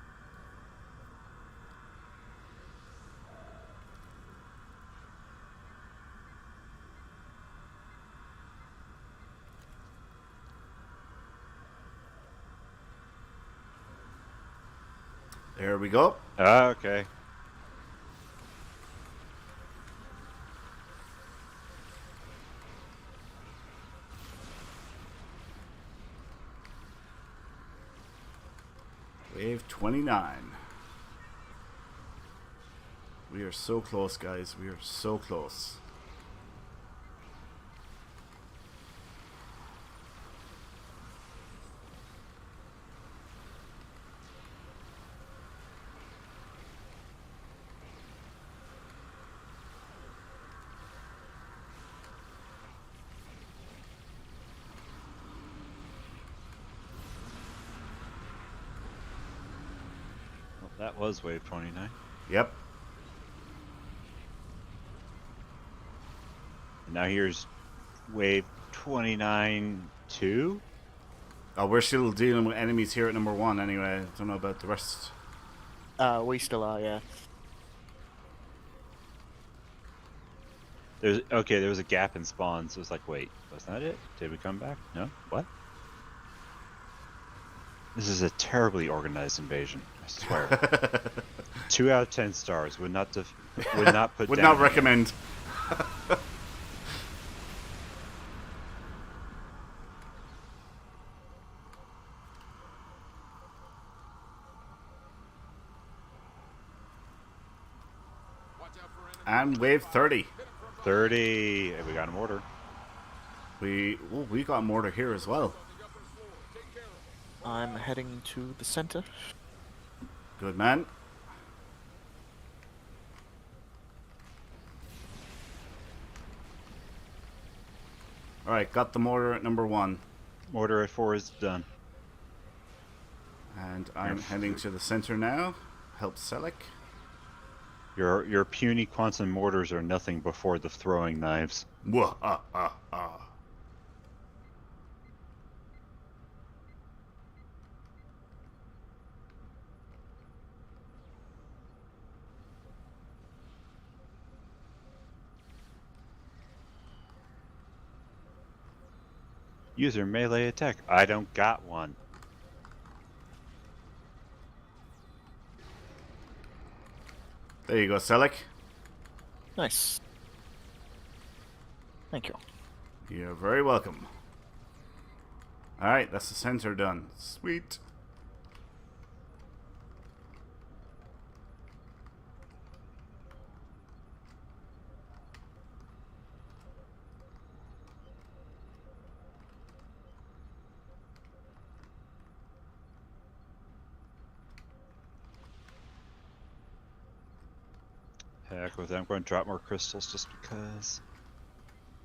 There we go. Okay. Wave 29. We are so close, guys. We are so close. Well, that was wave 29. Yep. And now here's wave 29-2. Oh, we're still dealing with enemies here at number 1 anyway. I don't know about the rest. We still are, yeah. There was a gap in spawns. It was like, wait, was that it? Did we come back? No? What? This is a terribly organized invasion, I swear. 2 out of 10 stars. Would not put Would down not here. recommend. Watch out for enemies. And wave 30. 30. We got a mortar. We got mortar here as well. On the upper floor. Take care of them. I'm heading to the center. Good man. Alright, got the mortar at number 1. Mortar at 4 is done. And I'm heading to the center now. Help Selleck. Your puny quantum mortars are nothing before the throwing knives. Whoa, ah, ah, ah. User melee attack. I don't got one. There you go, Selleck. Nice. Thank you. You're very welcome. Alright, that's the center done. Sweet. Heck with it. I'm going to drop more crystals just because.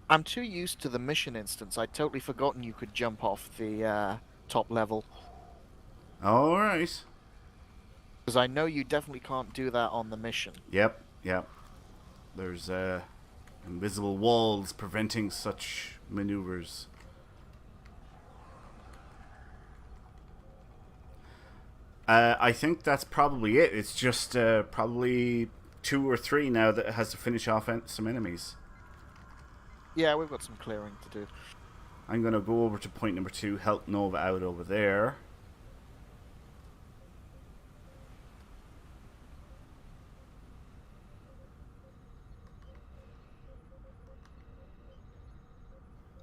I'm too used to the mission instance. I'd totally forgotten you could jump off the top level. Alright. Because I know you definitely can't do that on the mission. Yep. There's invisible walls preventing such maneuvers. I think that's probably it. It's just probably 2 or 3 now that it has to finish off some enemies. Yeah, we've got some clearing to do. I'm going to go over to point number 2, help Nova out over there.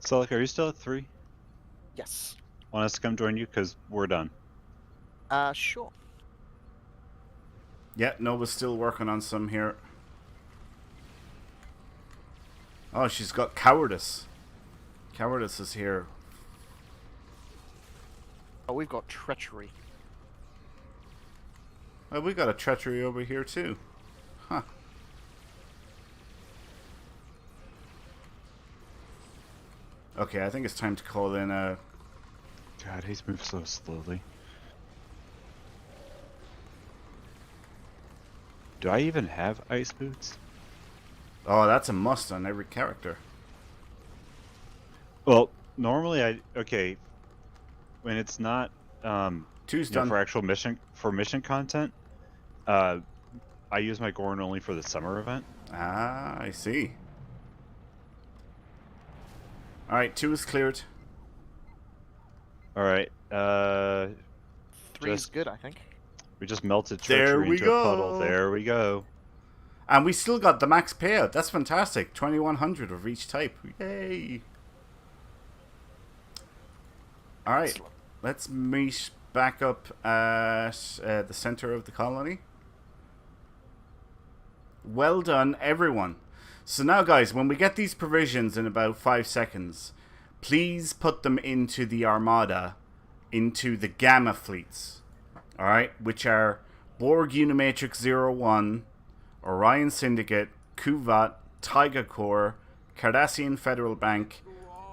Selleck, are you still at 3? Yes. Want us to come join you? Because we're done. Sure. Yeah, Nova's still working on some here. Oh, she's got cowardice. Cowardice is here. Oh, we've got treachery. Oh, we got a treachery over here too. Huh. Okay, I think it's time to call in God, he's moved so slowly. Do I even have ice boots? Oh, that's a must on every character. Well, normally when it's not Two's done. for actual mission content, I use my Gorn only for the summer event. Ah, I see. All right, 2 is cleared. All right. 3 is good, I think. We just melted There treachery we into go. a puddle. There we go. And we still got the max payout. That's fantastic. 2,100 of each type. Yay. All right. Excellent. Let's meet back up at the center of the colony. Well done, everyone. So now, guys, when we get these provisions in about 5 seconds, please put them into the Armada, into the Gamma fleets. All right, which are Borg Unimatrix 01, Orion Syndicate, Kuvat, Tyga Corps, Cardassian Federal Bank,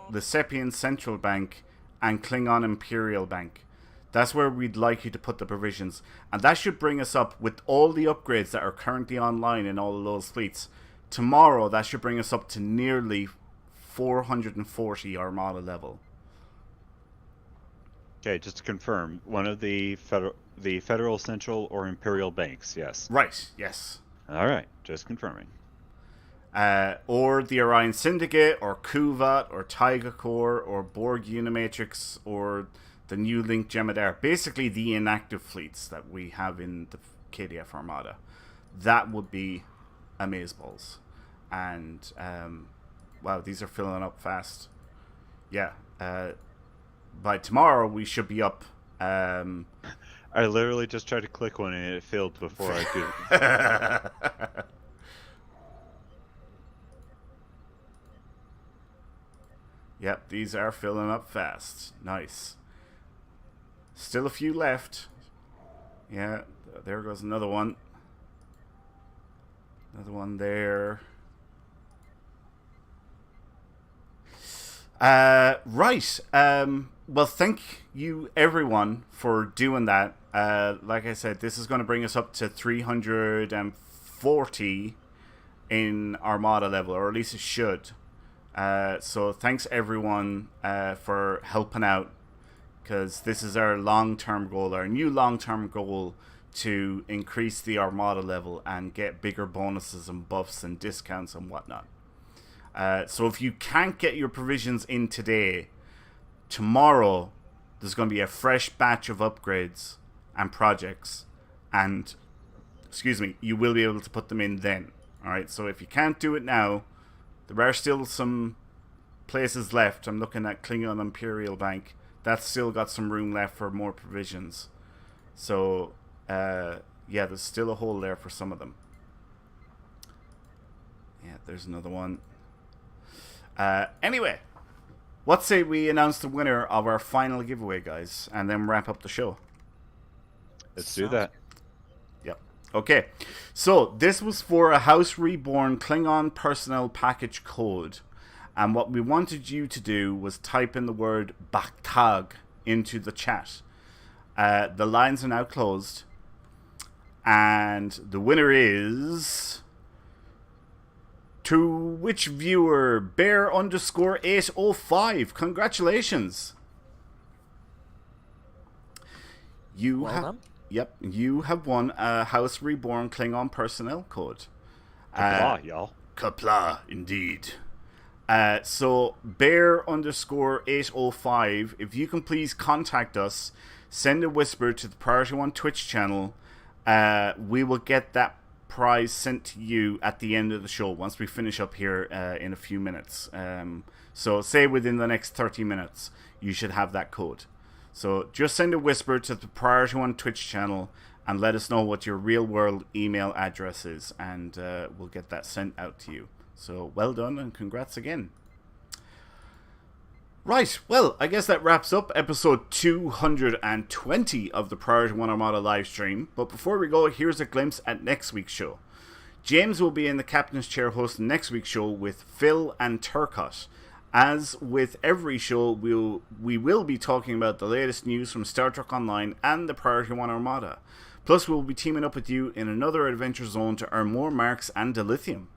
the Sepian Central Bank, and Klingon Imperial Bank. That's where we'd like you to put the provisions. And that should bring us up with all the upgrades that are currently online in all of those fleets. Tomorrow, that should bring us up to nearly 440 Armada level. Okay, just to confirm, one of the Federal Central or Imperial Banks, yes. Right, yes. All right, just confirming. Or the Orion Syndicate, or Kuvat, or Tyga Corps, or Borg Unimatrix, or the new Link Jemadar. Basically, the inactive fleets that we have in the KDF Armada. That would be amazeballs. And, wow, these are filling up fast. Yeah. By tomorrow, we should be up. I literally just tried to click one and it failed before I could. Yep, these are filling up fast. Nice. Still a few left. Yeah, there goes another one. Another one there. Right. Well, thank you, everyone, for doing that. Like I said, this is going to bring us up to 340 in Armada level, or at least it should. So thanks, everyone, for helping out, because this is our long-term goal, our new long-term goal, to increase the Armada level and get bigger bonuses and buffs and discounts and whatnot. So if you can't get your provisions in today, tomorrow there's going to be a fresh batch of upgrades and projects, and you will be able to put them in then. Alright, so if you can't do it now, there are still some places left. I'm looking at Klingon Imperial Bank. That's still got some room left for more provisions. So, yeah, there's still a hole there for some of them. Yeah, there's another one. Anyway, what say we announce the winner of our final giveaway, guys, and then wrap up the show? Let's do that. Yep. Okay. So, this was for a House Reborn Klingon personnel package code. And what we wanted you to do was type in the word Baktag into the chat. The lines are now closed. And the winner is... To which viewer? Bear_805. Congratulations. You have... done. Yep, you have won a House Reborn Klingon personnel code. Kapla, y'all. Kapla, indeed. So, Bear_805, if you can please contact us, send a whisper to the Priority 1 Twitch channel. We will get that prize sent to you at the end of the show once we finish up here in a few minutes. So, say within the next 30 minutes, you should have that code. So, just send a whisper to the Priority 1 Twitch channel and let us know what your real world email address is, and we'll get that sent out to you. So, well done and congrats again. Right, well, I guess that wraps up episode 220 of the Priority 1 Armada live stream. But before we go, here's a glimpse at next week's show. James will be in the captain's chair hosting next week's show with Phil and Turcotte. As with every show, we will be talking about the latest news from Star Trek Online and the Priority 1 Armada. Plus, we'll be teaming up with you in another adventure zone to earn more marks and dilithium.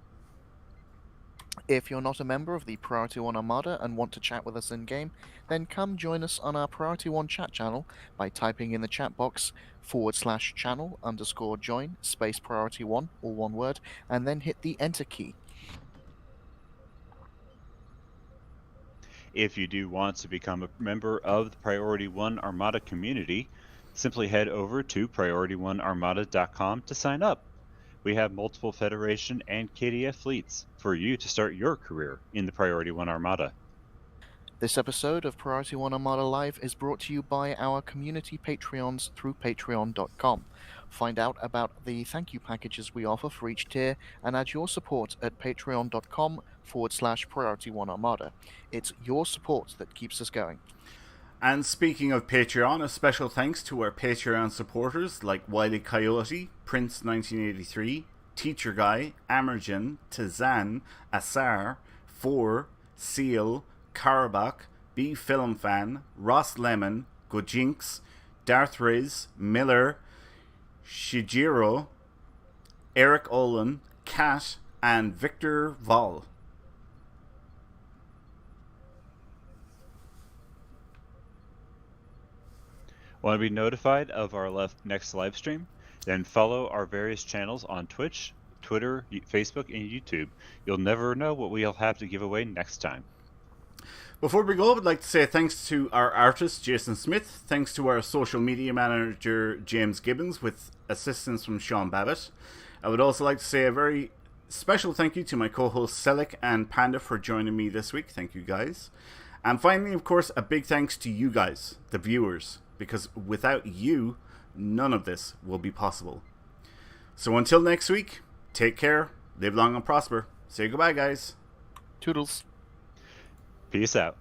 If you're not a member of the Priority 1 Armada and want to chat with us in-game, then come join us on our Priority 1 chat channel by typing in the chat box /channel_join space Priority 1, all one word, and then hit the enter key. If you do want to become a member of the Priority 1 Armada community, simply head over to PriorityOneArmada.com to sign up. We have multiple Federation and KDF fleets for you to start your career in the Priority 1 Armada. This episode of Priority 1 Armada Live is brought to you by our community Patreons through patreon.com. Find out about the thank you packages we offer for each tier and add your support at patreon.com/Priority 1 Armada. It's your support that keeps us going. And speaking of Patreon, a special thanks to our Patreon supporters like Wily Coyote, Prince1983, Teacher Guy, Amergen, Tazan, Asar, 4, Seal, Karabak, B Film Fan, Ross Lemon, Gojinx, Darth Riz, Miller, Shijiro, Eric Olin, Kat, and Victor Vol. Want to be notified of our next live stream? Then follow our various channels on Twitch, Twitter, Facebook, and YouTube. You'll never know what we'll have to give away next time. Before we go, I would like to say thanks to our artist, Jason Smith. Thanks to our social media manager, James Gibbons, with assistance from Sean Babbitt. I would also like to say a very special thank you to my co-hosts, Selic and Panda, for joining me this week. Thank you, guys. And finally, of course, a big thanks to you guys, the viewers, because without you, none of this will be possible. So until next week, take care, live long and prosper. Say goodbye, guys. Toodles. Peace out.